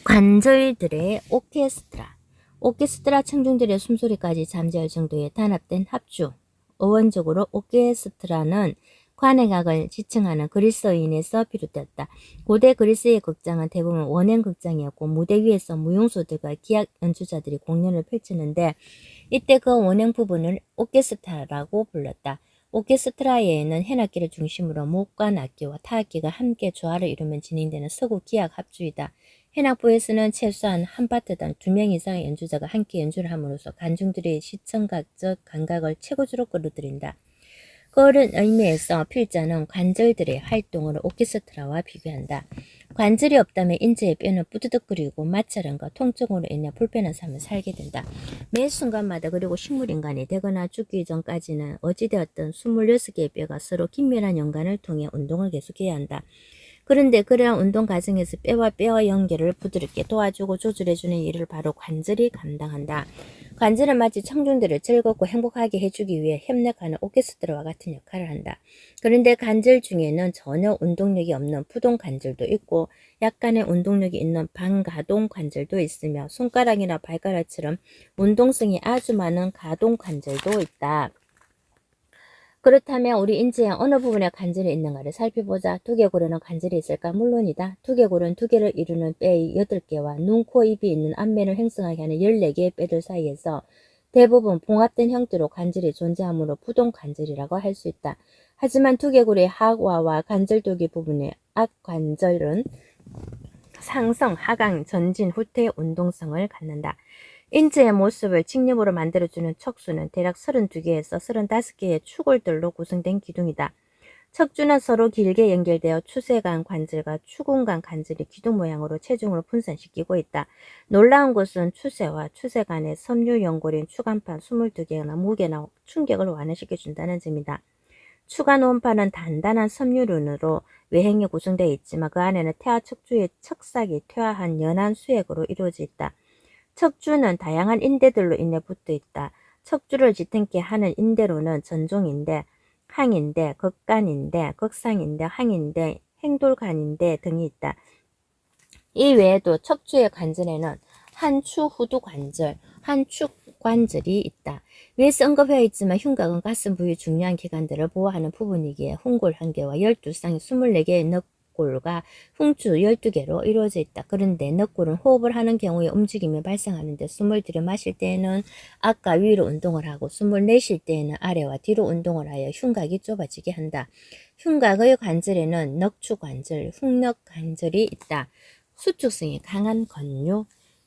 관절들의 오케스트라. 오케스트라 청중들의 숨소리까지 잠재울 정도의 단합된 합주. 어원적으로 오케스트라는 관행악을 지칭하는 그리스어인에서 비롯되었다. 고대 그리스의 극장은 대부분 원행 극장이었고 무대 위에서 무용수들과 기악 연주자들이 공연을 펼치는데 이때 그 원행 부분을 오케스트라라고 불렀다. 오케스트라에는 현악기를 중심으로 목관 악기와 타악기가 함께 조화를 이루면 진행되는 서구 기악 합주이다. 현악부에서는 최소한 한 파트당 2명 이상의 연주자가 함께 연주를 함으로써 관중들의 시청각적 감각을 최고조로 끌어들인다. 그런 의미에서 필자는 관절들의 활동을 오케스트라와 비교한다. 관절이 없다면 인체의 뼈는 뿌드득거리고 마찰음과 통증으로 인해 불편한 삶을 살게 된다. 매 순간마다 그리고 식물인간이 되거나 죽기 전까지는 어찌되었든 26개의 뼈가 서로 긴밀한 연관을 통해 운동을 계속해야 한다. 그런데 그러한 운동 과정에서 뼈와 뼈의 연결을 부드럽게 도와주고 조절해주는 일을 바로 관절이 감당한다. 관절은 마치 청중들을 즐겁고 행복하게 해주기 위해 협력하는 오케스트라와 같은 역할을 한다. 그런데 관절 중에는 전혀 운동력이 없는 부동 관절도 있고 약간의 운동력이 있는 반가동 관절도 있으며 손가락이나 발가락처럼 운동성이 아주 많은 가동 관절도 있다. 그렇다면 우리 인체의 어느 부분에 관절이 있는가를 살펴보자. 두개골에는 관절이 있을까? 물론이다. 두개골은 두 개를 이루는 뼈의 8개와 눈, 코, 입이 있는 앞면을 형성하게 하는 14개의 뼈들 사이에서 대부분 봉합된 형태로 관절이 존재하므로 부동 관절이라고 할 수 있다. 하지만 두개골의 하와와 관절돌기 부분의 앞관절은 상성, 하강, 전진, 후퇴의 운동성을 갖는다. 인체의 모습을 직립으로 만들어주는 척수는 대략 32개에서 35개의 축골들로 구성된 기둥이다. 척추는 서로 길게 연결되어 추세관 관절과 추궁관 관절이 기둥 모양으로 체중을 분산시키고 있다. 놀라운 것은 추세와 추세관의 섬유 연골인 추간판 22개나 무게나 충격을 완화시켜준다는 점이다. 추간 원판은 단단한 섬유륜으로 외행에 구성되어 있지만 그 안에는 태아 척추의 척삭이 퇴화한 연한 수액으로 이루어져 있다. 척추는 다양한 인대들로 인해 붙어 있다. 척추를 지탱케 하는 인대로는 전종인대, 항인대, 극간인대, 극상인대, 항인대, 행돌관인대 등이 있다. 이 외에도 척추의 관절에는 한추후두 관절, 한축 관절이 있다. 위에서 언급하여 있지만 흉곽은 가슴 부위 중요한 기관들을 보호하는 부분이기에 훈골 1개와 12쌍의 24개의 늑골과 흉추 12개로 이루어져 있다. 그런데 늑골은 호흡을 하는 경우에 움직임이 발생하는데 숨을 들여 마실 때에는 아까 위로 운동을 하고 숨을 내쉴 때에는 아래와 뒤로 운동을 하여 흉곽이 좁아지게 한다. 흉곽의 관절에는 늑추 관절, 흉늑 관절이 있다. 수축성이 강한 건류.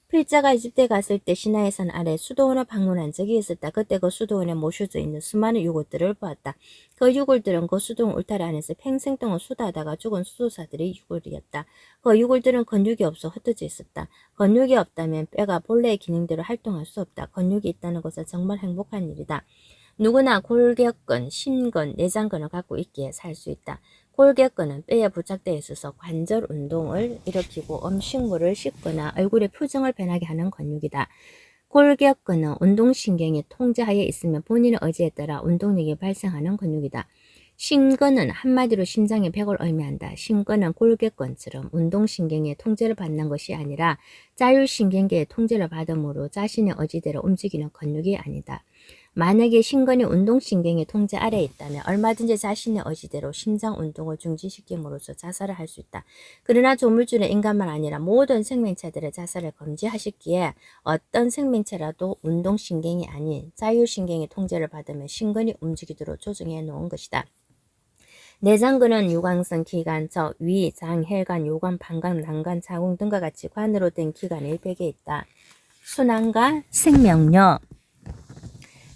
필자가 이집트에 갔을 때 시나이산 아래 수도원을 방문한 적이 있었다. 그때 그 수도원에 모셔져 있는 수많은 유골들을 보았다. 그 유골들은 그 수도원 울타리 안에서 평생 동안 수다하다가 죽은 수도사들의 유골이었다. 그 유골들은 근육이 없어 흩어져 있었다. 근육이 없다면 뼈가 본래의 기능대로 활동할 수 없다. 근육이 있다는 것은 정말 행복한 일이다. 누구나 골격근, 심근, 내장근을 갖고 있기에 살 수 있다. 골격근은 뼈에 부착되어 있어서 관절 운동을 일으키고 음식물을 씹거나 얼굴의 표정을 변하게 하는 근육이다. 골격근은 운동신경이 통제하에 있으면 본인의 의지에 따라 운동력이 발생하는 근육이다. 심근은 한마디로 심장의 벽을 의미한다. 심근은 골격근처럼 운동신경의 통제를 받는 것이 아니라 자율신경계의 통제를 받음으로 자신의 의지대로 움직이는 근육이 아니다. 만약에 심근이 운동신경의 통제 아래에 있다면 얼마든지 자신의 의지대로 심장 운동을 중지시킴으로써 자살을 할 수 있다. 그러나 조물주는 인간만 아니라 모든 생명체들의 자살을 금지하셨기에 어떤 생명체라도 운동신경이 아닌 자율신경의 통제를 받으면 심근이 움직이도록 조정해 놓은 것이다. 내장근은 유광선 기관, 저, 위, 장, 혈관, 요관, 방광, 난관, 자궁 등과 같이 관으로 된 기관의 벽에 있다. 순환과 생명력.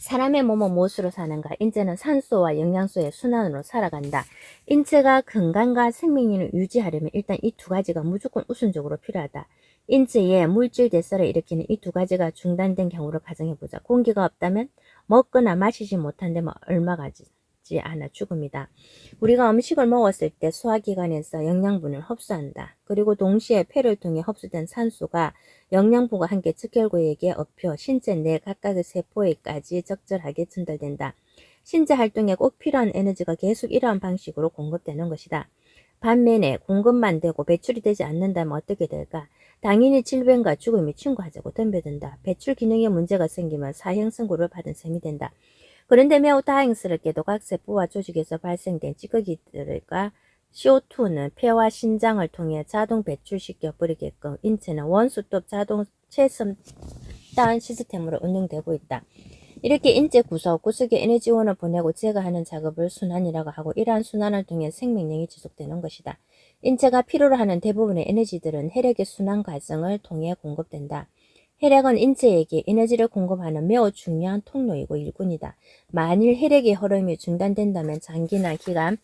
사람의 몸은 무엇으로 사는가? 인체는 산소와 영양소의 순환으로 살아간다. 인체가 건강과 생명력을 유지하려면 일단 이 두 가지가 무조건 우선적으로 필요하다. 인체의 물질 대사를 일으키는 이 두 가지가 중단된 경우를 가정해보자. 공기가 없다면 먹거나 마시지 못한다면 얼마 가지 않아 죽음이다. 우리가 음식을 먹었을 때 소화기관에서 영양분을 흡수한다. 그리고 동시에 폐를 통해 흡수된 산소가 영양분과 함께 척결구에게 업혀 신체 내 각각의 세포에까지 적절하게 전달된다. 신체 활동에 꼭 필요한 에너지가 계속 이러한 방식으로 공급되는 것이다. 반면에 공급만 되고 배출이 되지 않는다면 어떻게 될까? 당연히 질병과 죽음이 친구하자고 덤벼든다. 배출 기능에 문제가 생기면 사형 선고를 받은 셈이 된다. 그런데 매우 다행스럽게도 각 세포와 조직에서 발생된 찌꺼기들과 CO2는 폐와 신장을 통해 자동 배출시켜 버리게끔 인체는 원수톱 자동 최첨단 시스템으로 운영되고 있다. 이렇게 인체 구석구석에 에너지원을 보내고 제거하는 작업을 순환이라고 하고 이러한 순환을 통해 생명력이 지속되는 것이다. 인체가 필요로 하는 대부분의 에너지들은 혈액의 순환 과정을 통해 공급된다. 혈액은 인체에게 에너지를 공급하는 매우 중요한 통로이고 일꾼이다. 만일 혈액의 흐름이 중단된다면 장기나 기관,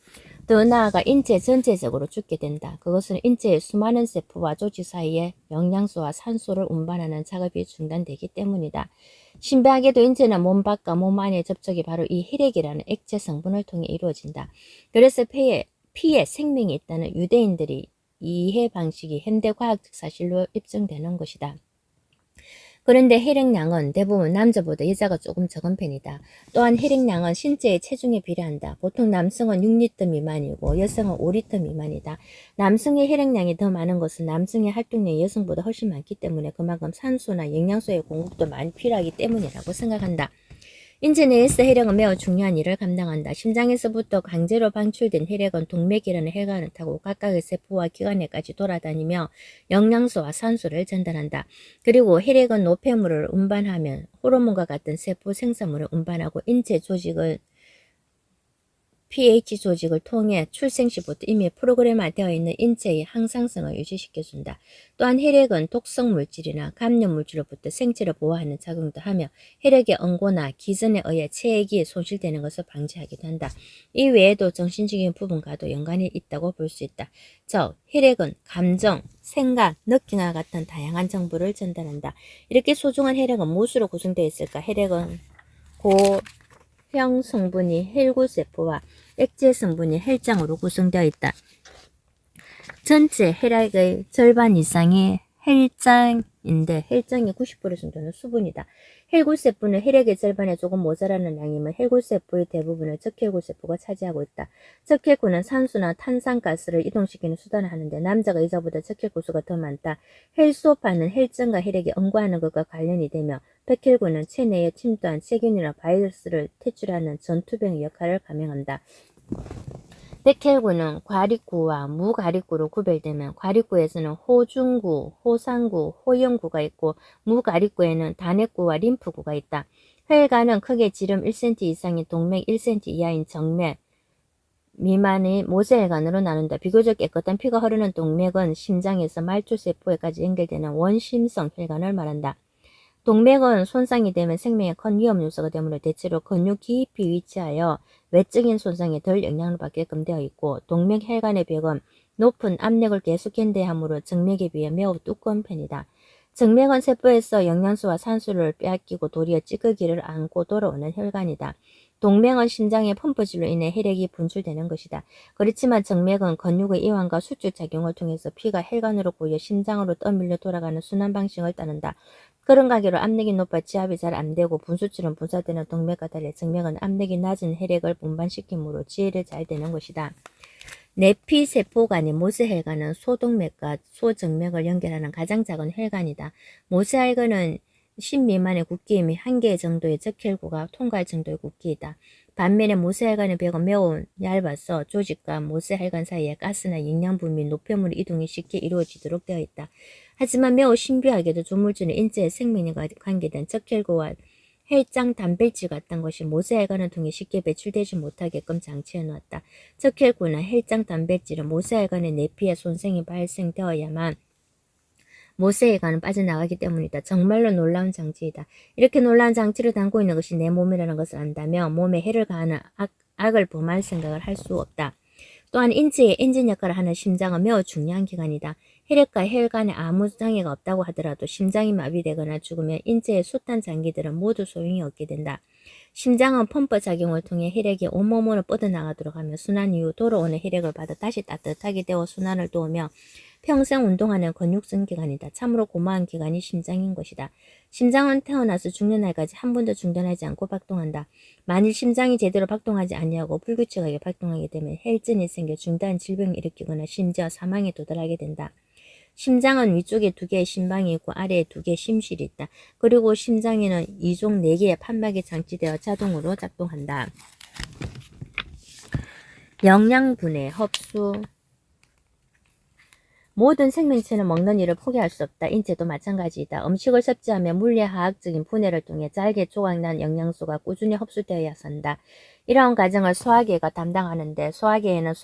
더 나아가 인체 전체적으로 죽게 된다. 그것은 인체의 수많은 세포와 조직 사이에 영양소와 산소를 운반하는 작업이 중단되기 때문이다. 신비하게도 인체는 몸 밖과 몸 안의 접촉이 바로 이 혈액이라는 액체 성분을 통해 이루어진다. 그래서 피에 생명이 있다는 유대인들이 이해 방식이 현대 과학적 사실로 입증되는 것이다. 그런데 혈액량은 대부분 남자보다 여자가 조금 적은 편이다. 또한 혈액량은 신체의 체중에 비례한다. 보통 남성은 6리터 미만이고 여성은 5리터 미만이다. 남성의 혈액량이 더 많은 것은 남성의 활동량이 여성보다 훨씬 많기 때문에 그만큼 산소나 영양소의 공급도 많이 필요하기 때문이라고 생각한다. 인체 내에서 혈액은 매우 중요한 일을 감당한다. 심장에서부터 강제로 방출된 혈액은 동맥이라는 혈관을 타고 각각의 세포와 기관에까지 돌아다니며 영양소와 산소를 전달한다. 그리고 혈액은 노폐물을 운반하면 호르몬과 같은 세포 생산물을 운반하고 인체 조직을 pH 조직을 통해 출생 시부터 이미 프로그램화되어 있는 인체의 항상성을 유지시켜준다. 또한 혈액은 독성 물질이나 감염 물질로부터 생체를 보호하는 작용도 하며 혈액의 응고나 기전에 의해 체액이 손실되는 것을 방지하기도 한다. 이 외에도 정신적인 부분과도 연관이 있다고 볼 수 있다. 즉, 혈액은 감정, 생각, 느낌과 같은 다양한 정보를 전달한다. 이렇게 소중한 혈액은 무엇으로 구성되어 있을까? 혈액은 고형 성분이 혈구세포와 액체 성분이 혈장으로 구성되어 있다. 전체 혈액의 절반 이상이 혈장인데 혈장의 90% 정도는 수분이다. 혈구세포는 혈액의 절반에 조금 모자라는 양이면 혈구세포의 대부분을 적혈구세포가 차지하고 있다. 적혈구는 산소나 탄산가스를 이동시키는 수단을 하는데 남자가 여자보다 적혈구수가 더 많다. 혈소판은 혈전과 혈액이 응고하는 것과 관련이 되며 백혈구는 체내에 침투한 세균이나 바이러스를 퇴출하는 전투병의 역할을 감행한다. 백혈구는 과립구와 무과립구로 구별되면 과립구에서는 호중구, 호상구, 호영구가 있고 무과립구에는 단핵구와 림프구가 있다. 혈관은 크게 지름 1cm 이상인 동맥 1cm 이하인 정맥 미만의 모세혈관으로 나눈다. 비교적 깨끗한 피가 흐르는 동맥은 심장에서 말초세포에까지 연결되는 원심성 혈관을 말한다. 동맥은 손상이 되면 생명에 큰 위험 요소가 되므로 대체로 근육 깊이 위치하여 외적인 손상에 덜 영향을 받게끔 되어 있고 동맥 혈관의 벽은 높은 압력을 계속 견뎌하므로 정맥에 비해 매우 두꺼운 편이다. 정맥은 세포에서 영양소와 산소를 빼앗기고 도리어 찌꺼기를 안고 돌아오는 혈관이다. 동맥은 심장의 펌프질로 인해 혈액이 분출되는 것이다. 그렇지만 정맥은 근육의 이완과 수축 작용을 통해서 피가 혈관으로 고여 심장으로 떠밀려 돌아가는 순환 방식을 따른다. 그런 관계로 압력이 높아 지압이 잘 안되고 분수처럼 분사되는 동맥과 달리 정맥은 압력이 낮은 혈액을 분반시키므로 지혈이 잘 되는 것이다. 내피세포가 아닌 모세혈관은 소동맥과 소정맥을 연결하는 가장 작은 혈관이다. 모세혈관은 10 미만의 굵기이며 1개 정도의 적혈구가 통과할 정도의 굵기이다. 반면에 모세혈관의 벽은 매우 얇아서 조직과 모세혈관 사이에 가스나 영양분 및 노폐물의 이동이 쉽게 이루어지도록 되어 있다. 하지만 매우 신비하게도 조물주는 인체의 생명에 관계된 적혈구와 혈장 단백질 같은 것이 모세혈관을 통해 쉽게 배출되지 못하게끔 장치해 놓았다. 적혈구나 혈장 단백질은 모세혈관의 내피에 손상이 발생되어야만 모세혈관은 빠져나가기 때문이다. 정말로 놀라운 장치이다. 이렇게 놀라운 장치를 담고 있는 것이 내 몸이라는 것을 안다면 몸에 해를 가하는 악을 범할 생각을 할 수 없다. 또한 인체의 엔진 역할을 하는 심장은 매우 중요한 기관이다. 혈액과 혈관에 아무 장애가 없다고 하더라도 심장이 마비되거나 죽으면 인체의 숱한 장기들은 모두 소용이 없게 된다. 심장은 펌프 작용을 통해 혈액이 온몸으로 뻗어나가도록 하며 순환 이후 돌아오는 혈액을 받아 다시 따뜻하게 되어 순환을 도우며 평생 운동하는 근육성 기관이다. 참으로 고마운 기관이 심장인 것이다. 심장은 태어나서 죽는 날까지 한 번도 중단하지 않고 박동한다. 만일 심장이 제대로 박동하지 아니하고 불규칙하게 박동하게 되면 혈전이 생겨 중대한 질병을 일으키거나 심지어 사망에 도달하게 된다. 심장은 위쪽에 2개의 심방이 있고 아래에 2개의 심실이 있다. 그리고 심장에는 2종 4개의 판막이 장치되어 자동으로 작동한다. 영양분의 흡수. 모든 생명체는 먹는 일을 포기할 수 없다. 인체도 마찬가지이다. 음식을 섭취하며 물리화학적인 분해를 통해 잘게 조각난 영양소가 꾸준히 흡수되어야 한다. 이러한 과정을 소화계가 담당하는데 소화계에는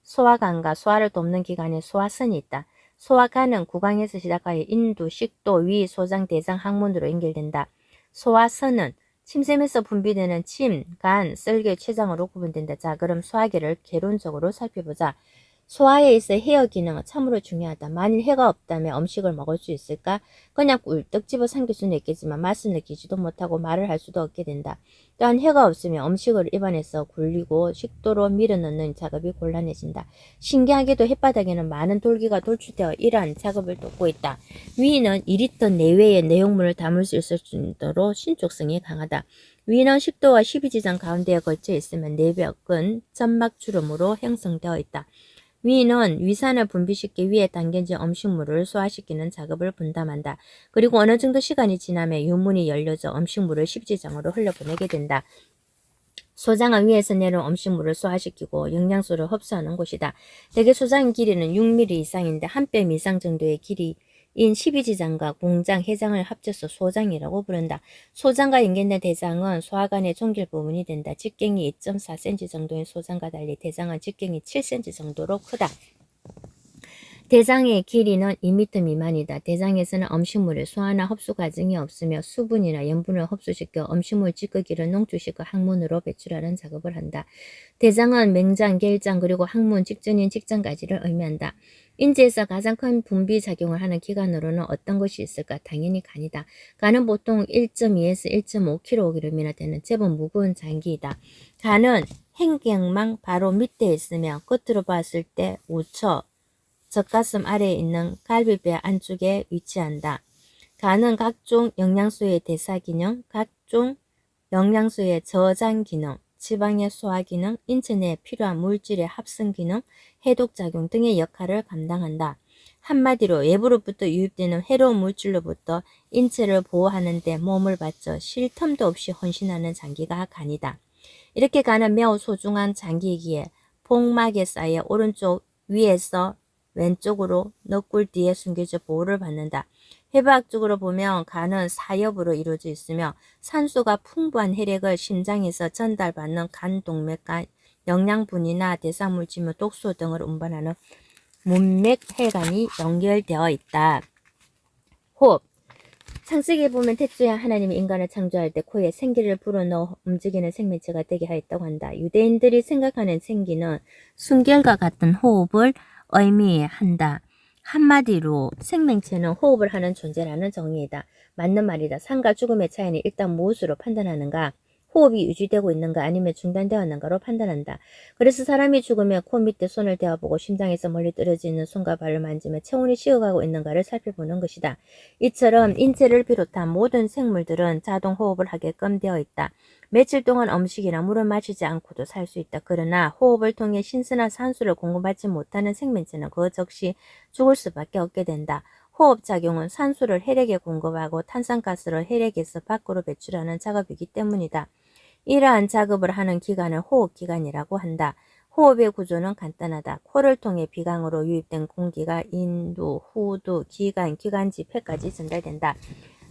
소화관과 소화를 돕는 기관인 소화선이 있다. 소화관은 구강에서 시작하여 인두, 식도, 위, 소장, 대장, 항문으로 연결된다. 소화선은 침샘에서 분비되는 침, 간, 썰개, 췌장으로 구분된다. 자, 그럼 소화계를 개론적으로 살펴보자. 소화에 있어 해어 기능은 참으로 중요하다. 만일 해가 없다면 음식을 먹을 수 있을까? 그냥 꿀떡 집어 삼킬 수는 있겠지만 맛을 느끼지도 못하고 말을 할 수도 없게 된다. 또한 해가 없으면 음식을 입안에서 굴리고 식도로 밀어넣는 작업이 곤란해진다. 신기하게도 햇바닥에는 많은 돌기가 돌출되어 이러한 작업을 돕고 있다. 위는 2리터 내외의 내용물을 담을 수 있을 정도로 신축성이 강하다. 위는 식도와 십이지장 가운데에 걸쳐 있으면 내벽은 점막주름으로 형성되어 있다. 위는 위산을 분비시켜 위에 담겨진 음식물을 소화시키는 작업을 분담한다. 그리고 어느 정도 시간이 지나면 유문이 열려져 음식물을 십지장으로 흘려보내게 된다. 소장은 위에서 내려온 음식물을 소화시키고 영양소를 흡수하는 곳이다. 대개 소장의 길이는 6mm 이상인데 한 뼘 이상 정도의 길이 인 12지장과 공장, 해장을 합쳐서 소장이라고 부른다. 소장과 연결된 대장은 소화관의 종길 부분이 된다. 직경이 2.4cm 정도인 소장과 달리 대장은 직경이 7cm 정도로 크다. 대장의 길이는 2m 미만이다. 대장에서는 음식물의 소화나 흡수 과정이 없으며 수분이나 염분을 흡수시켜 음식물 찌꺼기를 농축시켜 항문으로 배출하는 작업을 한다. 대장은 맹장, 결장 그리고 항문 직전인 직장까지를 의미한다. 인체에서 가장 큰 분비 작용을 하는 기관으로는 어떤 것이 있을까? 당연히 간이다. 간은 보통 1.2에서 1.5kg이나 되는 제법 무거운 장기이다. 간은 행경망 바로 밑에 있으며 겉으로 봤을 때 우처, 젖가슴 아래에 있는 갈비뼈 안쪽에 위치한다. 간은 각종 영양소의 대사 기능, 각종 영양소의 저장 기능, 지방의 소화 기능, 인체 내에 필요한 물질의 합성 기능, 해독 작용 등의 역할을 감당한다. 한마디로 외부로부터 유입되는 해로운 물질로부터 인체를 보호하는 데 몸을 바쳐 쉴 틈도 없이 헌신하는 장기가 간이다. 이렇게 간은 매우 소중한 장기이기에 복막에 쌓여 오른쪽 위에서 왼쪽으로 너꿀 뒤에 숨겨져 보호를 받는다. 해부학적으로 보면 간은 사엽으로 이루어져 있으며 산소가 풍부한 혈액을 심장에서 전달받는 간 동맥과 영양분이나 대사물질, 독소 등을 운반하는 문맥혈관이 연결되어 있다. 호흡. 창세기에 보면 태초에 하나님이 인간을 창조할 때 코에 생기를 불어넣어 움직이는 생명체가 되게 하였다고 한다. 유대인들이 생각하는 생기는 숨결과 같은 호흡을 의미한다. 한마디로 생명체는 호흡을 하는 존재라는 정의이다. 맞는 말이다. 삶과 죽음의 차이는 일단 무엇으로 판단하는가? 호흡이 유지되고 있는가 아니면 중단되었는가로 판단한다. 그래서 사람이 죽으면 코 밑에 손을 대어보고 심장에서 멀리 떨어져 있는 손과 발을 만지며 체온이 식어가고 있는가를 살펴보는 것이다. 이처럼 인체를 비롯한 모든 생물들은 자동 호흡을 하게끔 되어 있다. 며칠 동안 음식이나 물을 마시지 않고도 살 수 있다. 그러나 호흡을 통해 신선한 산소를 공급받지 못하는 생명체는 그 즉시 죽을 수밖에 없게 된다. 호흡작용은 산소를 혈액에 공급하고 탄산가스를 혈액에서 밖으로 배출하는 작업이기 때문이다. 이러한 작업을 하는 기관을 호흡기관이라고 한다. 호흡의 구조는 간단하다. 코를 통해 비강으로 유입된 공기가 인두, 후두, 기관, 기관지, 폐까지 전달된다.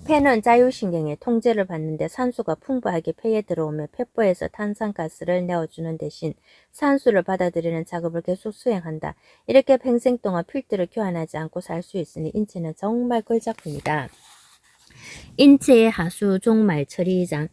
폐는 자율신경의 통제를 받는데 산소가 풍부하게 폐에 들어오며 폐포에서 탄산가스를 내어주는 대신 산소를 받아들이는 작업을 계속 수행한다. 이렇게 평생 동안 필터를 교환하지 않고 살 수 있으니 인체는 정말 걸작품이다. 인체의 하수 종말 처리장.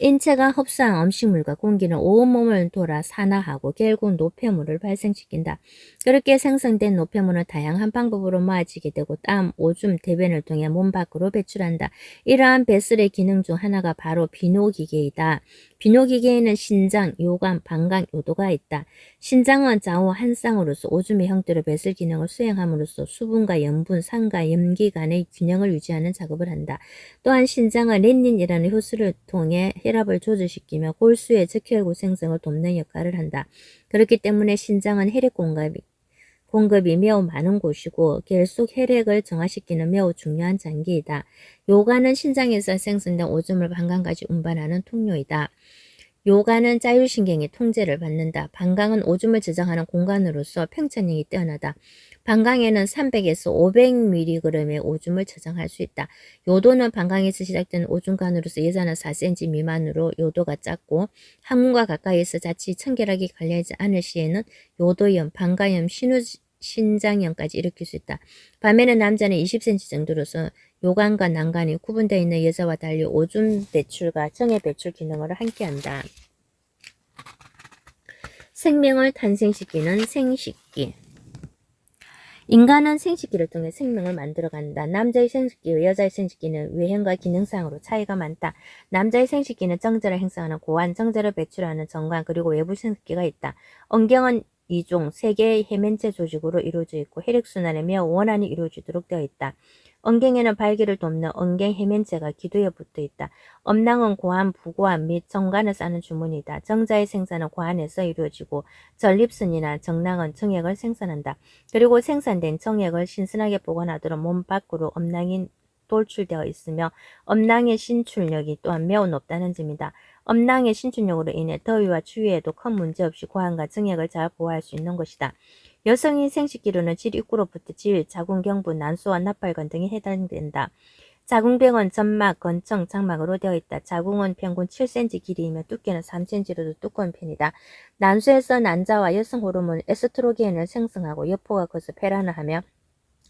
인체가 흡수한 음식물과 공기는 온몸을 돌아 산화하고 결국 노폐물을 발생시킨다. 그렇게 생성된 노폐물은 다양한 방법으로 모아지게 되고 땀, 오줌, 대변을 통해 몸 밖으로 배출한다. 이러한 배설의 기능 중 하나가 바로 비뇨기계이다. 비뇨기계에는 신장, 요관, 방광, 요도가 있다. 신장은 좌우 한 쌍으로서 오줌의 형태로 배설 기능을 수행함으로써 수분과 염분, 산과 염기 간의 균형을 유지하는 작업을 한다. 또한 신장은 렌닌이라는 효소를 통해 혈압을 조절시키며 골수의 적혈구 생성을 돕는 역할을 한다. 그렇기 때문에 신장은 혈액 공급이 매우 많은 곳이고 결속 혈액을 정화시키는 매우 중요한 장기이다. 요관은 신장에서 생성된 오줌을 방광까지 운반하는 통로이다. 요관은 자율신경의 통제를 받는다. 방광은 오줌을 저장하는 공간으로서 평천력이 뛰어나다. 방광에는 300에서 500mg의 오줌을 저장할 수 있다. 요도는 방광에서 시작되는 오줌관으로서 여자는 4cm 미만으로 요도가 작고 항문과 가까이에서 자칫 청결하게 관리하지 않을 시에는 요도염, 방광염, 신장염까지 일으킬 수 있다. 반면에 남자는 20cm 정도로서 요관과 난관이 구분되어 있는 여자와 달리 오줌 배출과 정액 배출 기능을 함께한다. 생명을 탄생시키는 생식기. 인간은 생식기를 통해 생명을 만들어간다. 남자의 생식기와 여자의 생식기는 외형과 기능상으로 차이가 많다. 남자의 생식기는 정제를 행사하는 고환, 정제를 배출하는 정관, 그리고 외부 생식기가 있다. 엉경은 2종, 3개의 해면체 조직으로 이루어져 있고 혈액순환이 매우 원활히 이루어지도록 되어 있다. 엉경에는 발기를 돕는 엉경 해면체가 기도에 붙어 있다. 엄낭은 고환, 부고환 및 정관을 싸는 주문이다. 정자의 생산은 고환에서 이루어지고 전립선이나 정낭은 정액을 생산한다. 그리고 생산된 정액을 신선하게 보관하도록 몸 밖으로 엄낭이 돌출되어 있으며 엄낭의 신출력이 또한 매우 높다는 점이다. 엄낭의 신출력으로 인해 더위와 추위에도 큰 문제 없이 고환과 정액을 잘 보호할 수 있는 것이다. 여성의 생식기로는 질 입구로부터 질, 자궁경부, 난소와 나팔관 등이 해당된다. 자궁병은 점막, 건청, 장막으로 되어 있다. 자궁은 평균 7cm 길이이며 두께는 3cm로도 두꺼운 편이다. 난소에서 난자와 여성 호르몬 에스트로겐을 생성하고 여포가 커서 폐란을 하며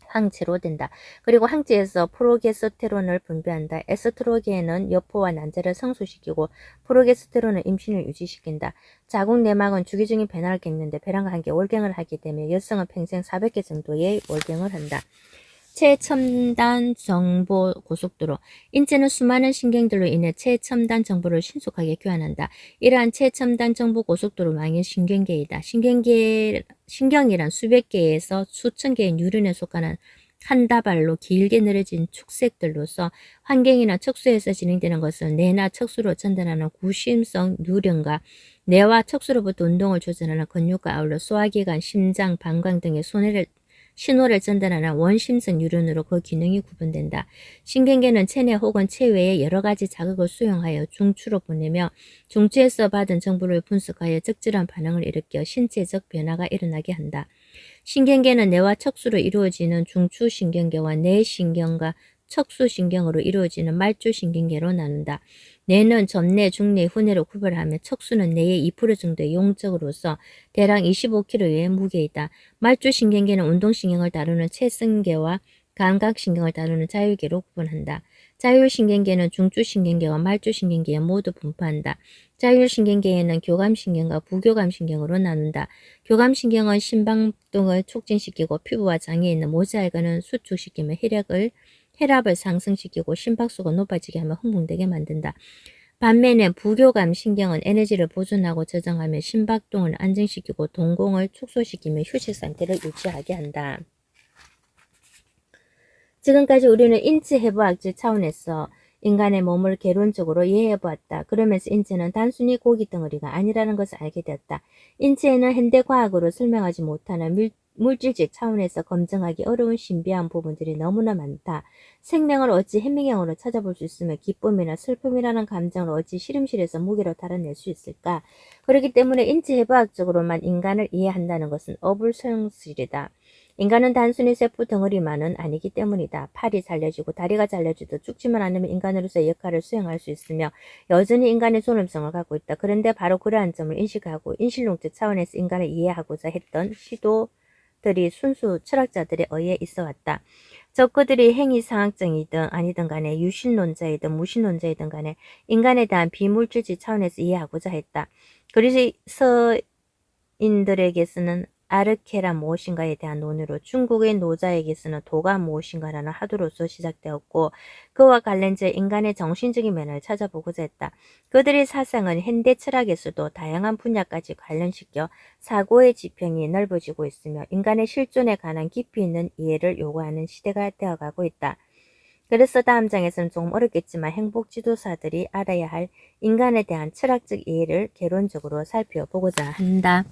항체로 된다. 그리고 항체에서 프로게스테론을 분비한다. 에스트로겐은 여포와 난자를 성숙시키고 프로게스테론은 임신을 유지시킨다. 자궁 내막은 주기 중인 배란을 겪는데 배란과 함께 월경을 하기 때문에 여성은 평생 400개 정도의 월경을 한다. 최첨단 정보 고속도로. 인체는 수많은 신경들로 인해 최첨단 정보를 신속하게 교환한다. 이러한 최첨단 정보 고속도로망이 신경계이다. 신경이란 수백 개에서 수천 개의 뉴런에 속하는 한 다발로 길게 늘어진 축색들로서 환경이나 척수에서 진행되는 것을 뇌나 척수로 전달하는 구심성 뉴런과 뇌와 척수로부터 운동을 조절하는 근육과 아울러 소화기관, 심장, 방광 등의 신호를 전달하는 원심성 뉴런으로 그 기능이 구분된다. 신경계는 체내 혹은 체외에 여러 가지 자극을 수용하여 중추로 보내며 중추에서 받은 정보를 분석하여 적절한 반응을 일으켜 신체적 변화가 일어나게 한다. 신경계는 뇌와 척수로 이루어지는 중추신경계와 뇌신경과 척수신경으로 이루어지는 말초신경계로 나눈다. 뇌는 전뇌, 중뇌, 후뇌로 구별하며 척수는 뇌의 2% 정도의 용적으로서 대략 25kg의 무게이다. 말초신경계는 운동신경을 다루는 체성계와 감각신경을 다루는 자율계로 구분한다. 자율신경계는 중추신경계와 말초신경계에 모두 분포한다. 자율신경계에는 교감신경과 부교감신경으로 나눈다. 교감신경은 심박동을 촉진시키고 피부와 장에 있는 모세혈관을 수축시키며 혈압을 상승시키고 심박수가 높아지게 하며 흥분되게 만든다. 반면에 부교감 신경은 에너지를 보존하고 저장하며 심박동을 안정시키고 동공을 축소시키며 휴식 상태를 유지하게 한다. 지금까지 우리는 인체 해부학적 차원에서 인간의 몸을 개론적으로 이해해보았다. 그러면서 인체는 단순히 고기 덩어리가 아니라는 것을 알게 되었다. 인체에는 현대과학으로 설명하지 못하는 물질적 차원에서 검증하기 어려운 신비한 부분들이 너무나 많다. 생명을 어찌 현미경으로 찾아볼 수 있으며 기쁨이나 슬픔이라는 감정을 어찌 실험실에서 무게로 달아낼 수 있을까? 그렇기 때문에 인체 해부학적으로만 인간을 이해한다는 것은 어불성설이다. 인간은 단순히 세포 덩어리만은 아니기 때문이다. 팔이 잘려지고 다리가 잘려져도 죽지만 않으면 인간으로서의 역할을 수행할 수 있으며 여전히 인간의 존엄성을 갖고 있다. 그런데 바로 그러한 점을 인식하고 인실론적 차원에서 인간을 이해하고자 했던 시도들이 순수 철학자들에 의해 있어 왔다. 그들이 행위상학적이든 아니든 간에 유신론자이든 무신론자이든 간에 인간에 대한 비물질적 차원에서 이해하고자 했다. 그리스인들에게서는 아르케란 무엇인가에 대한 논의로 중국의 노자에게서는 도가 무엇인가라는 화두로서 시작되었고 그와 관련되어 인간의 정신적인 면을 찾아보고자 했다. 그들의 사상은 현대 철학에서도 다양한 분야까지 관련시켜 사고의 지평이 넓어지고 있으며 인간의 실존에 관한 깊이 있는 이해를 요구하는 시대가 되어가고 있다. 그래서 다음 장에서는 조금 어렵겠지만 행복지도사들이 알아야 할 인간에 대한 철학적 이해를 개론적으로 살펴보고자 한다.